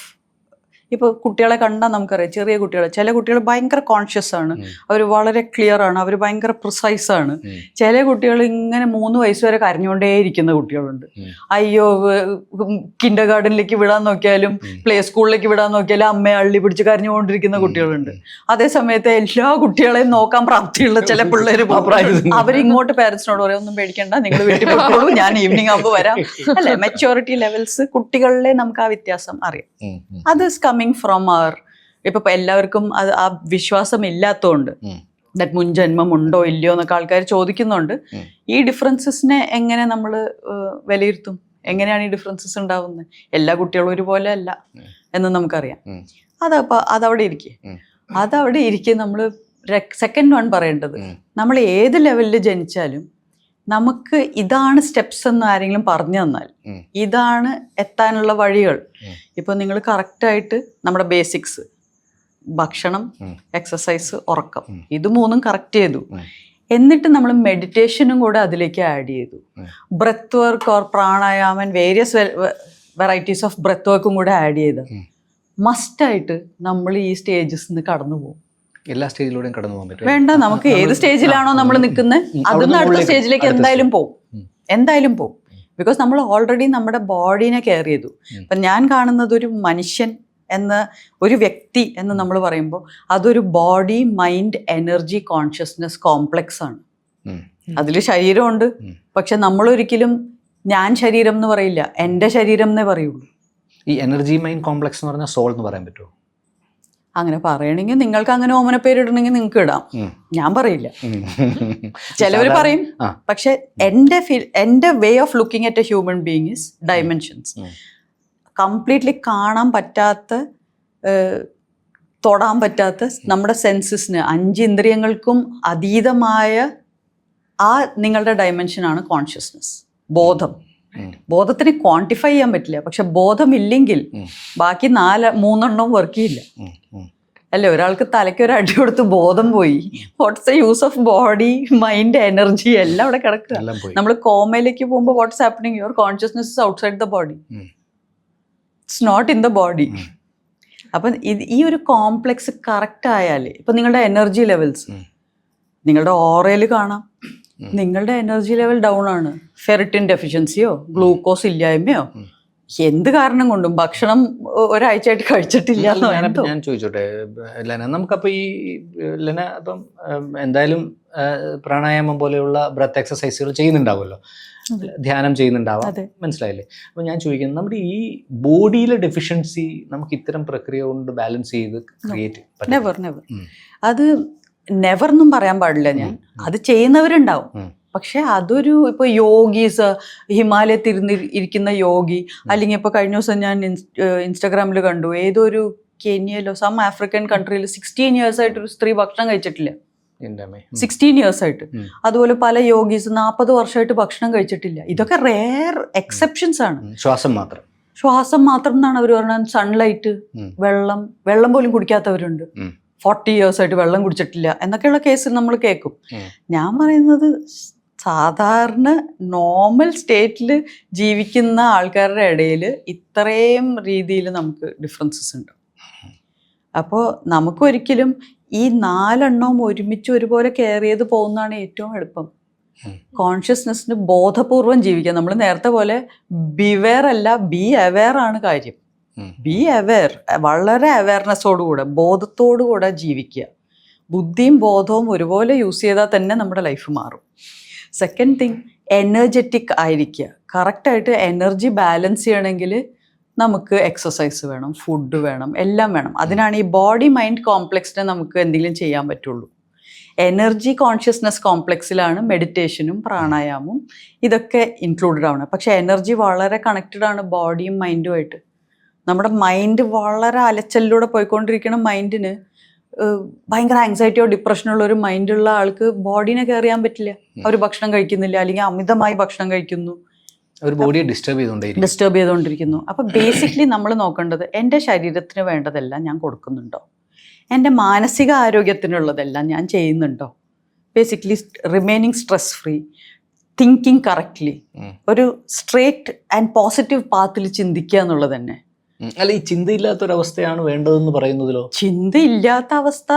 ഇപ്പോൾ കുട്ടികളെ കണ്ടാൽ നമുക്കറിയാം, ചെറിയ കുട്ടികൾ, ചില കുട്ടികൾ ഭയങ്കര കോൺഷ്യസ് ആണ്, അവർ വളരെ ക്ലിയർ ആണ്, അവർ ഭയങ്കര പ്രിസൈസ് ആണ്. ചില കുട്ടികൾ ഇങ്ങനെ 3 വയസ്സ് വരെ കരഞ്ഞുകൊണ്ടേയിരിക്കുന്ന കുട്ടികളുണ്ട്. അയ്യോ, കിൻഡർ ഗാർഡനിലേക്ക് വിടാൻ നോക്കിയാലും പ്ലേ സ്കൂളിലേക്ക് വിടാൻ നോക്കിയാലും അമ്മയെ അള്ളി പിടിച്ച് കരഞ്ഞുകൊണ്ടിരിക്കുന്ന കുട്ടികളുണ്ട്. അതേ സമയത്ത് എല്ലാ കുട്ടികളെയും നോക്കാൻ പ്രാപ്തിയുള്ള ചില പിള്ളേർ അവരിങ്ങോട്ട് പേരൻസിനോട് പറയാം, ഒന്നും പേടിക്കണ്ട, നിങ്ങൾ വീട്ടിൽ പോയിക്കോളൂ, ഞാൻ ഈവനിങ് ആകുമ്പോൾ വരാം. അല്ലെ, മെച്യൂരിറ്റി ലെവൽസ് കുട്ടികളിലെ നമുക്ക് ആ വ്യത്യാസം അറിയാം. അത് ഇസ് കമ്മിങ് ഫ്രോം അവർ, ഇപ്പൊ എല്ലാവർക്കും അത് ആ വിശ്വാസം ഇല്ലാത്തതുകൊണ്ട്, ദാറ്റ് മുൻജന്മം ഉണ്ടോ ഇല്ലയോ എന്നൊക്കെ ആൾക്കാർ ചോദിക്കുന്നുണ്ട്. ഈ ഡിഫറൻസസിനെ എങ്ങനെ നമ്മൾ വിലയിരുത്തും? എങ്ങനെയാണ് ഈ ഡിഫറൻസസ് ഉണ്ടാവുന്നത്? എല്ലാ കുട്ടികളും ഒരുപോലെ അല്ല എന്ന് നമുക്കറിയാം. അതവിടെ ഇരിക്കെ നമ്മൾ സെക്കൻഡ് വൺ പറയേണ്ടത്, നമ്മൾ ഏത് ലെവലിൽ ജനിച്ചാലും നമുക്ക് ഇതാണ് സ്റ്റെപ്സ് എന്ന് ആരെങ്കിലും പറഞ്ഞു തന്നാൽ, ഇതാണ് എത്താനുള്ള വഴികൾ. ഇപ്പൊ നിങ്ങൾ കറക്റ്റായിട്ട് നമ്മുടെ ബേസിക്സ്, ഭക്ഷണം, എക്സസൈസ്, ഉറക്കം, ഇത് 3 കറക്റ്റ് ചെയ്തു. എന്നിട്ട് നമ്മൾ മെഡിറ്റേഷനും കൂടെ അതിലേക്ക് ആഡ് ചെയ്തു. ബ്രെത്ത് വർക്ക് ഓർ പ്രാണായാമൻ, വേരിയസ് വെറൈറ്റീസ് ഓഫ് ബ്രെത്ത് വർക്കും കൂടെ ആഡ് ചെയ്ത് മസ്റ്റായിട്ട് നമ്മൾ ഈ സ്റ്റേജസ് നിന്ന് കടന്നു പോകും. എല്ലാ സ്റ്റേജിലൂടെയും കടന്നു പോകാൻ പറ്റും. വേണ്ട, നമുക്ക് ഏത് സ്റ്റേജിലാണോ നമ്മൾ നിൽക്കുന്നത് അതിന്ന് അടുത്ത സ്റ്റേജിലേക്ക് എന്തായാലും പോകും. ബിക്കോസ് നമ്മൾ ഓൾറെഡി നമ്മുടെ ബോഡീനെ കെയർ ചെയ്തു. ഇപ്പം ഞാൻ കാണുന്നത് ഒരു മനുഷ്യൻ എന്ന ഒരു വ്യക്തി എന്ന് നമ്മൾ പറയുമ്പോൾ അതൊരു body, mind, energy, consciousness complex ആണ്. അതിൽ ശരീരമുണ്ട്, പക്ഷെ നമ്മളൊരിക്കലും ഞാൻ ശരീരം എന്ന് പറയില്ല, എൻ്റെ ശരീരം എന്നേ പറയുള്ളൂ. ഈ എനർജി മൈൻഡ് കോംപ്ലക്സ് എന്ന് പറഞ്ഞാൽ സോൾ എന്ന് പറയാൻ പറ്റുമോ? അങ്ങനെ പറയണെങ്കിൽ നിങ്ങൾക്ക് അങ്ങനെ ഓമന പേരിടണമെങ്കിൽ നിങ്ങൾക്ക് ഇടാം, ഞാൻ പറയില്ല. ചിലവർ പറയും. പക്ഷെ എൻ്റെ way of looking at A human being is dimensions. Completely കാണാൻ പറ്റാത്ത, തൊടാൻ പറ്റാത്ത നമ്മുടെ സെൻസസിന്, 5 ഇന്ദ്രിയങ്ങൾക്കും അതീതമായ ആ നിങ്ങളുടെ ഡൈമെൻഷനാണ് കോൺഷ്യസ്നെസ്, ബോധം. ബോധത്തിന് ക്വാണ്ടിഫൈ ചെയ്യാൻ പറ്റില്ല, പക്ഷെ ബോധമില്ലെങ്കിൽ ബാക്കി 3 വർക്ക് ചെയ്യില്ല. അല്ലേ, ഒരാൾക്ക് തലയ്ക്ക് ഒരു അടി കൊടുത്ത് ബോധം പോയി, what's the use of body, mind, energy എല്ലാം അവിടെ കിടക്കുക. നമ്മൾ കോമയിലേക്ക് പോകുമ്പോൾ what's happening, your consciousness is outside the body, it's not in the body. അപ്പം ഈ ഒരു കോംപ്ലക്സ് കറക്റ്റ് ആയാൽ, ഇപ്പം നിങ്ങളുടെ എനർജി ലെവൽസ് നിങ്ങളുടെ ഓറയിൽ കാണാം, നിങ്ങളുടെ എനർജി ലെവൽ ഡൗൺ ആണ്. ഫെറിറ്റിൻ ഡെഫിഷ്യൻസിയോ ഗ്ലൂക്കോസ് ഇല്ലായ്മയോ എന്ത് കാരണം കൊണ്ടും, ഭക്ഷണം ഒരാഴ്ചയായിട്ട് കഴിച്ചിട്ടില്ല. ഞാൻ ചോദിച്ചോട്ടെ ലെന, നമുക്കപ്പോൾ ഈ ലെന ഇപ്പം എന്തായാലും പ്രാണായാമം പോലെയുള്ള ബ്രത്ത് എക്സസൈസുകൾ ചെയ്യുന്നുണ്ടാവുമല്ലോ, ധ്യാനം ചെയ്യുന്നുണ്ടാവാം, മനസ്സിലായില്ലേ? അപ്പോൾ ഞാൻ ചോദിക്കുന്നത്, നമ്മുടെ ഈ ബോഡിയിലെ ഡെഫിഷ്യൻസി നമുക്ക് ഇത്തരം പ്രക്രിയ കൊണ്ട് ബാലൻസ് ചെയ്ത് ക്രിയേറ്റ് നെവർ. അത് നെവർ എന്നും പറയാൻ പാടില്ല ഞാൻ, അത് ചെയ്യുന്നവരുണ്ടാവും. പക്ഷെ അതൊരു ഇപ്പോൾ യോഗീസ്, ഹിമാലയത്തിൽ ഇരിക്കുന്ന യോഗി, അല്ലെങ്കിൽ ഇപ്പോൾ കഴിഞ്ഞ ദിവസം ഞാൻ ഇൻസ്റ്റാഗ്രാമിൽ കണ്ടു, ഏതൊരു കെനിയയിലോ സം ആഫ്രിക്കൻ കൺട്രിയിൽ 16 years ആയിട്ട് ഒരു സ്ത്രീ ഭക്ഷണം കഴിച്ചിട്ടില്ല. 16 years ആയിട്ട്. അതുപോലെ പല യോഗീസ് 40 വർഷമായിട്ട് ഭക്ഷണം കഴിച്ചിട്ടില്ല. ഇതൊക്കെ റെയർ എക്സെപ്ഷൻസ് ആണ്. ശ്വാസം മാത്രം എന്നാണ് അവർ പറഞ്ഞത്. സൺലൈറ്റ്, വെള്ളം പോലും കുടിക്കാത്തവരുണ്ട്, 40 years ആയിട്ട് വെള്ളം കുടിച്ചിട്ടില്ല എന്നൊക്കെയുള്ള കേസ് നമ്മൾ കേൾക്കും. ഞാൻ പറയുന്നത് സാധാരണ നോർമൽ സ്റ്റേറ്റിൽ ജീവിക്കുന്ന ആൾക്കാരുടെ ഇടയിൽ ഇത്രയും രീതിയിൽ നമുക്ക് ഡിഫറൻസസ് ഉണ്ട്. അപ്പോൾ നമുക്കൊരിക്കലും ഈ 4 ഒരുമിച്ച് ഒരുപോലെ കെയർ ചെയ്ത് പോകുന്നതാണ് ഏറ്റവും എളുപ്പം. കോൺഷ്യസ്നെസ്സിന് ബോധപൂർവം ജീവിക്കുക. നമ്മൾ നേരത്തെ പോലെ ബിവെയർ അല്ല, ബി അവെയർ ആണ് കാര്യം. ബി അവെയർ, വളരെ അവെയർനെസ്സോടുകൂടെ, ബോധത്തോടുകൂടെ ജീവിക്കുക. ബുദ്ധിയും ബോധവും ഒരുപോലെ യൂസ് ചെയ്താൽ തന്നെ നമ്മുടെ ലൈഫ് മാറും. സെക്കൻഡ് തിങ്, എനർജറ്റിക് ആയിരിക്കുക. കറക്റ്റായിട്ട് എനർജി ബാലൻസ് ചെയ്യണമെങ്കിൽ നമുക്ക് എക്സസൈസ് വേണം, ഫുഡ് വേണം, എല്ലാം വേണം. അതിനാണ് ഈ ബോഡി മൈൻഡ് കോംപ്ലക്സിനെ നമുക്ക് എന്തെങ്കിലും ചെയ്യാൻ പറ്റുള്ളൂ. എനർജി കോൺഷ്യസ്നെസ് കോംപ്ലക്സിലാണ് മെഡിറ്റേഷനും പ്രാണായാമവും ഇതൊക്കെ ഇൻക്ലൂഡഡ് ആണ്. പക്ഷേ എനർജി വളരെ കണക്റ്റഡ് ആണ് ബോഡിയും മൈൻഡുമായിട്ട്. നമ്മുടെ മൈൻഡ് വളരെ അലച്ചലിലൂടെ പോയിക്കൊണ്ടിരിക്കുന്ന മൈൻഡിന് ഭയങ്കര ആങ്സൈറ്റിയോ ഡിപ്രഷനോ ഉള്ള ഒരു മൈൻഡുള്ള ആൾക്ക് ബോഡീനെ കെയർ ചെയ്യാൻ പറ്റില്ല. അവർ ഭക്ഷണം കഴിക്കുന്നില്ല, അല്ലെങ്കിൽ അമിതമായി ഭക്ഷണം കഴിക്കുന്നു, ബോഡിയെ ഡിസ്റ്റർബ് ചെയ്തുകൊണ്ടിരിക്കുന്നു. അപ്പം ബേസിക്കലി നമ്മൾ നോക്കേണ്ടത്, എൻ്റെ ശരീരത്തിന് വേണ്ടതെല്ലാം ഞാൻ കൊടുക്കുന്നുണ്ടോ, എൻ്റെ മാനസിക ആരോഗ്യത്തിനുള്ളതെല്ലാം ഞാൻ ചെയ്യുന്നുണ്ടോ, basically remaining stress free, thinking correctly, ഒരു സ്ട്രേറ്റ് ആൻഡ് പോസിറ്റീവ് പാത്തിൽ ചിന്തിക്കുക എന്നുള്ളത് തന്നെ. അല്ല, ഈ ചിന്തയില്ലാത്തൊരവസ്ഥയാണ് വേണ്ടതെന്ന് പറയുന്നതിലോ? ചിന്തയില്ലാത്ത അവസ്ഥ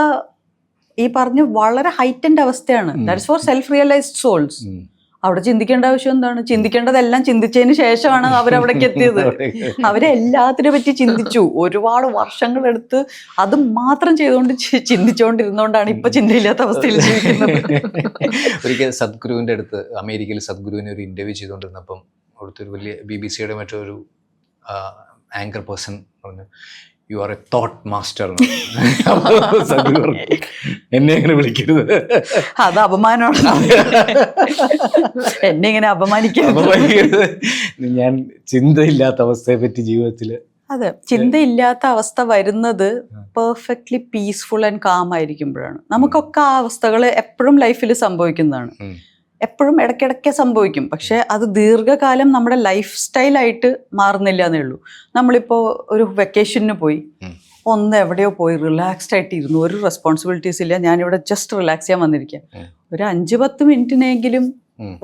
ഈ പറഞ്ഞ വളരെ ഹൈറ്റൻഡ് അവസ്ഥയാണ്. That's for self realised souls. അവിടെ ചിന്തിക്കേണ്ട ആവശ്യം എന്താണ്? ചിന്തിക്കേണ്ടതെല്ലാം ചിന്തിച്ചതിന് ശേഷമാണ് അവരവിടേക്ക് എത്തിയത്. അവരെ എല്ലാത്തിനെ പറ്റി ചിന്തിച്ചു, ഒരുപാട് വർഷങ്ങളെടുത്ത് അത് മാത്രം ചിന്തിച്ചുകൊണ്ടിരുന്നോണ്ടാണ് ഇപ്പൊ ചിന്തയില്ലാത്ത അവസ്ഥയിൽ ജീവിക്കുന്നത്. ഒരിക്കൽ സദ്ഗുരുവിന്റെ അടുത്ത്, അമേരിക്കയിൽ സദ്ഗുരുവിനെ ഒരു ഇന്റർവ്യൂ ചെയ്തുകൊണ്ടിരുന്നപ്പം അവിടുത്തെ ഒരു വലിയ BBC-യുടെ മറ്റൊരു ആങ്കർ പേഴ്സൺ പറഞ്ഞു, you are A thought master. എന്നെ അങ്ങനെ വിളിക്കരുത്, അത് അപമാനമാണ്. എന്നെ ഇങ്ങനെ അപമാനിക്കരുത്. ഞാൻ ചിന്തയില്ലാത്ത അവസ്ഥയെ പറ്റി ജീവിതത്തില്. അതെ, ചിന്തയില്ലാത്ത അവസ്ഥ വരുന്നത് പെർഫെക്റ്റ്ലി പീസ്ഫുൾ ആൻഡ് കാം ആയിരിക്കുമ്പോഴാണ്. നമുക്കൊക്കെ ആ അവസ്ഥകൾ എപ്പോഴും ലൈഫിൽ സംഭവിക്കുന്നതാണ്, എപ്പോഴും ഇടയ്ക്കിടയ്ക്ക് സംഭവിക്കും. പക്ഷെ അത് ദീർഘകാലം നമ്മുടെ ലൈഫ് സ്റ്റൈലായിട്ട് മാറുന്നില്ല എന്നേ ഉള്ളൂ. നമ്മളിപ്പോൾ ഒരു വെക്കേഷന് പോയി, ഒന്ന് എവിടെയോ പോയി റിലാക്സ്ഡ് ആയിട്ട് ഇരുന്നു, ഒരു റെസ്പോൺസിബിലിറ്റീസ് ഇല്ല, ഞാനിവിടെ ജസ്റ്റ് റിലാക്സ് ചെയ്യാൻ വന്നിരിക്കാം. ഒരു 5-10 മിനിറ്റിനെങ്കിലും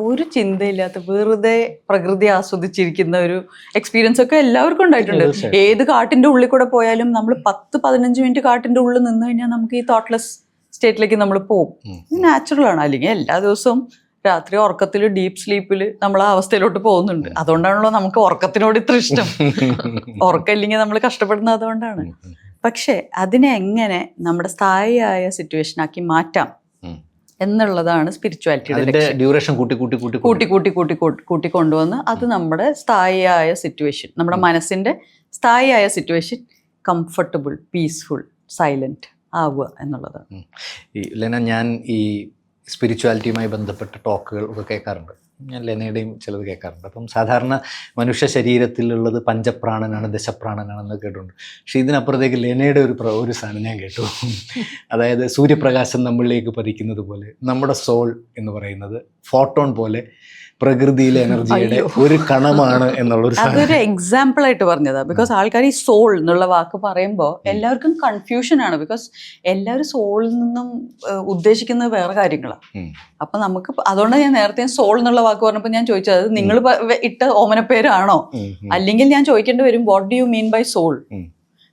ഒരു ചിന്തയില്ലാത്ത വെറുതെ പ്രകൃതി ആസ്വദിച്ചിരിക്കുന്ന ഒരു എക്സ്പീരിയൻസ് ഒക്കെ എല്ലാവർക്കും ഉണ്ടായിട്ടുണ്ട്. ഏത് കാട്ടിന്റെ ഉള്ളിൽ കൂടെ പോയാലും നമ്മൾ 10-15 മിനിറ്റ് കാട്ടിന്റെ ഉള്ളിൽ നിന്ന് കഴിഞ്ഞാൽ നമുക്ക് ഈ തോട്ട്ലെസ് സ്റ്റേറ്റിലേക്ക് നമ്മൾ പോകും. ഇത് നാച്ചുറൽ ആണ്. അല്ലെങ്കിൽ എല്ലാ ദിവസവും രാത്രി ഉറക്കത്തിൽ ഡീപ്പ് സ്ലീപ്പിൽ നമ്മൾ ആ അവസ്ഥയിലോട്ട് പോകുന്നുണ്ട്. അതുകൊണ്ടാണല്ലോ നമുക്ക് ഉറക്കത്തിനോട് ഇത്ര ഇഷ്ടം. ഉറക്കമില്ലെങ്കിൽ നമ്മൾ കഷ്ടപ്പെടുന്നത് അതുകൊണ്ടാണ്. പക്ഷെ അതിനെ എങ്ങനെ നമ്മുടെ സ്ഥായിയായ സിറ്റുവേഷനാക്കി മാറ്റാം എന്നുള്ളതാണ് സ്പിരിച്വാലിറ്റിയുടെ ഡ്യൂറേഷൻ കൂട്ടി കൊണ്ടുവന്ന് അത് നമ്മുടെ സ്ഥായിയായ സിറ്റുവേഷൻ, നമ്മുടെ മനസ്സിന്റെ സ്ഥായിയായ സിറ്റുവേഷൻ കംഫർട്ടബിൾ, പീസ്ഫുൾ, സൈലന്റ് ആവുക എന്നുള്ളതാണ്. ഞാൻ ഈ സ്പിരിച്വാലിറ്റിയുമായി ബന്ധപ്പെട്ട ടോക്കുകൾ ഒക്കെ കേൾക്കാറുണ്ട്. ഞാൻ ലെനയുടെയും ചിലത് കേൾക്കാറുണ്ട്. അപ്പം സാധാരണ മനുഷ്യ ശരീരത്തിലുള്ളത് പഞ്ചപ്രാണനാണ്, ദശപ്രാണനാണെന്ന് കേട്ടിട്ടുണ്ട്. പക്ഷെ ഇതിനപ്പുറത്തേക്ക് ലെനയുടെ ഒരു സാധനം ഞാൻ കേട്ടു. അതായത് സൂര്യപ്രകാശം നമ്മളിലേക്ക് പതിക്കുന്നത് പോലെ നമ്മുടെ സോൾ എന്ന് പറയുന്നത് ഫോട്ടോൺ പോലെ പ്രകൃതിയിലെ എനർജിയുടെ ഒരു കണമാണ് എന്നുള്ളൊരു അതൊരു എക്സാമ്പിൾ ആയിട്ട് പറഞ്ഞതാ. ബിക്കോസ് ആൾക്കാർ ഈ സോൾ എന്നുള്ള വാക്ക് പറയുമ്പോൾ എല്ലാവർക്കും കൺഫ്യൂഷൻ ആണ്. ബിക്കോസ് എല്ലാവരും സോളിൽ നിന്നും ഉദ്ദേശിക്കുന്നത് വേറെ കാര്യങ്ങളാണ്. അപ്പൊ നമുക്ക് അതുകൊണ്ട് ഞാൻ നേരത്തെ സോൾ എന്നുള്ള വാക്ക് പറഞ്ഞപ്പോൾ ഞാൻ ചോദിച്ചത് നിങ്ങൾ ഇട്ട ഓമനപ്പേരാണോ, അല്ലെങ്കിൽ ഞാൻ ചോദിക്കേണ്ടി വരും what do you mean by soul.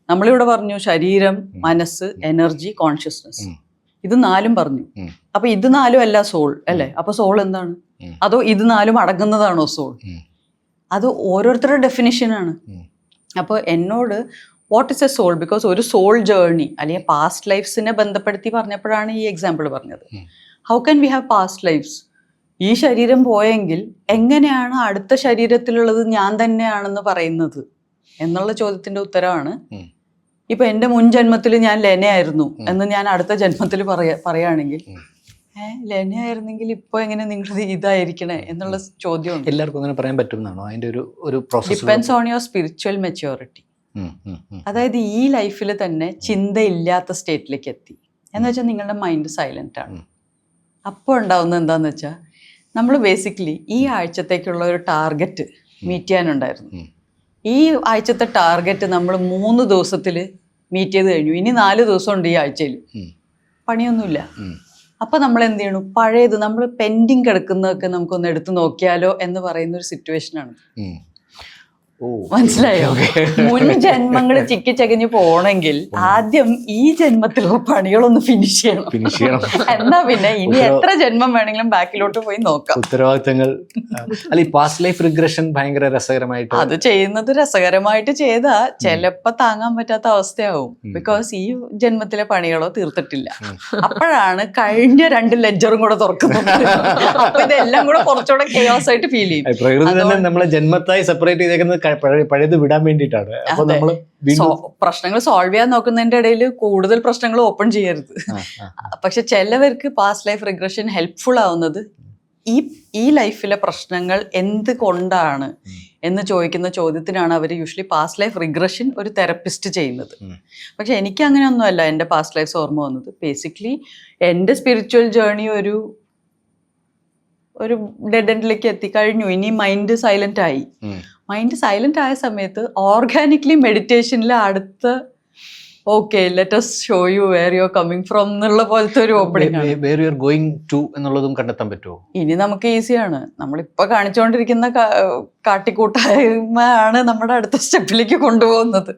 നമ്മളിവിടെ പറഞ്ഞു ശരീരം, മനസ്സ്, എനർജി, കോൺഷ്യസ്നസ്, ഇത് 4 പറഞ്ഞു. അപ്പൊ ഇത് 4 അല്ല സോൾ അല്ലേ? അപ്പൊ സോൾ എന്താണ്? അതോ ഇത് 4 അടങ്ങുന്നതാണോ സോൾ? അത് ഓരോരുത്തരുടെ ഡെഫിനിഷനാണ്. അപ്പോൾ എന്നോട് what is a soul, because ഒരു സോൾ ജേർണി അല്ലെങ്കിൽ പാസ്റ്റ് ലൈഫ്സിനെ ബന്ധപ്പെടുത്തി പറഞ്ഞപ്പോഴാണ് ഈ എക്സാമ്പിൾ പറഞ്ഞത്. How can we have past lives? ഈ ശരീരം പോയെങ്കിൽ എങ്ങനെയാണ് അടുത്ത ശരീരത്തിലുള്ളത് ഞാൻ തന്നെയാണെന്ന് പറയുന്നത് എന്നുള്ള ചോദ്യത്തിന്റെ ഉത്തരവാണ്. ഇപ്പൊ എന്റെ മുൻ ജന്മത്തിൽ ഞാൻ ലെനയായിരുന്നു എന്ന് ഞാൻ അടുത്ത ജന്മത്തിൽ പറയുകയാണെങ്കിൽ ലെനയായിരുന്നെങ്കിൽ ഇപ്പൊ എങ്ങനെ നിങ്ങൾ ഇതായിരിക്കണേ എന്നുള്ള ചോദ്യമുണ്ട്. എല്ലാവർക്കും അങ്ങനെ പറയാൻ പറ്റുന്നതാണോ? അതിന്റെ ഒരു process depends on your spiritual maturity. അതായത് ഈ ലൈഫിൽ തന്നെ ചിന്തയില്ലാത്ത സ്റ്റേറ്റിലേക്ക് എത്തി എന്ന് വെച്ചാൽ നിങ്ങളുടെ മൈൻഡ് സൈലന്റ് ആണ്. അപ്പോൾ ഉണ്ടാവുന്നത് എന്താന്ന് വെച്ചാൽ നമ്മൾ ബേസിക്കലി ഈ ആഴ്ചത്തേക്കുള്ള ഒരു ടാർഗറ്റ് മീറ്റ് ചെയ്യാനുണ്ടായിരുന്നു. ഈ ആഴ്ചത്തെ ടാർഗറ്റ് നമ്മൾ 3 ദിവസത്തിൽ മീറ്റ് ചെയ്ത് കഴിഞ്ഞു. ഇനി 4 ദിവസം ഉണ്ട് ഈ ആഴ്ചയിൽ, പണിയൊന്നുമില്ല. അപ്പൊ നമ്മൾ എന്ത് ചെയ്യണം? പഴയത് നമ്മൾ പെൻഡിങ് കിടക്കുന്നതൊക്കെ നമുക്കൊന്ന് എടുത്ത് നോക്കിയാലോ എന്ന് പറയുന്ന ഒരു സിറ്റുവേഷനാണ്. മനസ്സിലായോ? മുൻ ജന്മങ്ങൾ ചിക്കി ചകഞ്ഞ് പോണെങ്കിൽ ആദ്യം ഈ ജന്മത്തിലുള്ള പണികളൊന്ന് ഫിനിഷ് ചെയ്യണം. എന്നാ പിന്നെ ഇനി എത്ര ജന്മം വേണമെങ്കിലും ബാക്കിലോട്ട് പോയി നോക്കാം. ഉത്തരവാദിത്തങ്ങൾ അല്ല, ഈ പാസ്റ്റ് ലൈഫ് റിഗ്രഷൻ ഭയങ്കര രസകരമായിട്ട് അത് ചെയ്യുന്നത് രസകരമായിട്ട് ചെയ്താ ചിലപ്പോ താങ്ങാൻ പറ്റാത്ത അവസ്ഥയാവും. ബിക്കോസ് ഈ ജന്മത്തിലെ പണികളോ തീർത്തിട്ടില്ല. അപ്പോഴാണ് കഴിഞ്ഞ 2 ലെഡ്ജറും കൂടെ തുറക്കുന്നത്. അപ്പൊ ഇതെല്ലാം കൂടെ കുറച്ചുകൂടെ കെയോസ് ആയിട്ട് ഫീൽ ചെയ്യും. പ്രകൃതി തന്നെ നമ്മളെ ജന്മത്തായി സെപ്പറേറ്റ് ചെയ്തേക്കുന്നത് പഴയത് വിടാൻ വേണ്ടിയിട്ടാണ്. അപ്പൊ നമ്മള് പ്രശ്നങ്ങൾ സോൾവ് ചെയ്യാൻ നോക്കുന്നതിന്റെ ഇടയിൽ കൂടുതൽ പ്രശ്നങ്ങൾ ഓപ്പൺ ചെയ്യരുത്. പക്ഷെ ചിലവർക്ക് പാസ്റ്റ് ലൈഫ് റിഗ്രഷൻ ഹെൽപ്ഫുൾ ആവുന്നത് ഈ ലൈഫിലെ പ്രശ്നങ്ങൾ എന്തുകൊണ്ടാണ് എന്ന് ചോദിക്കുന്ന ചോദ്യത്തിനാണ് അവർ യൂഷ്വലി പാസ്റ്റ് ലൈഫ് റിഗ്രഷൻ ഒരു തെറപ്പിസ്റ്റ് ചെയ്യുന്നത്. പക്ഷെ എനിക്ക് അങ്ങനെയൊന്നുമല്ല എൻ്റെ പാസ്റ്റ് ലൈഫ്സ് ഓർമ്മ വന്നത്. ബേസിക്കലി എൻ്റെ സ്പിരിച്വൽ ജേർണി ഒരു ഡെഡ് എൻഡിലേക്ക് എത്തിക്കഴിഞ്ഞു. ഇനി മൈൻഡ് സൈലന്റ് ആയി. മൈൻഡ് സൈലന്റ് ആയ സമയത്ത് ഓർഗാനിക്കലി മെഡിറ്റേഷനിൽ അടുത്ത okay let us show you where you are coming from എന്നുള്ള പോലത്തെ ഒരു ഓപ്പണിംഗ് ആണ്. Where you are going to എന്നുള്ളതും കണ്ടെത്താൻ പറ്റുമോ? ഇനി നമുക്ക് ഈസിയാണ്. നമ്മളിപ്പോ കാണിച്ചുകൊണ്ടിരിക്കുന്ന കാട്ടിക്കൂട്ടായ്മ ആണ് നമ്മുടെ അടുത്ത സ്റ്റെപ്പിലേക്ക് കൊണ്ടുപോകുന്നത്.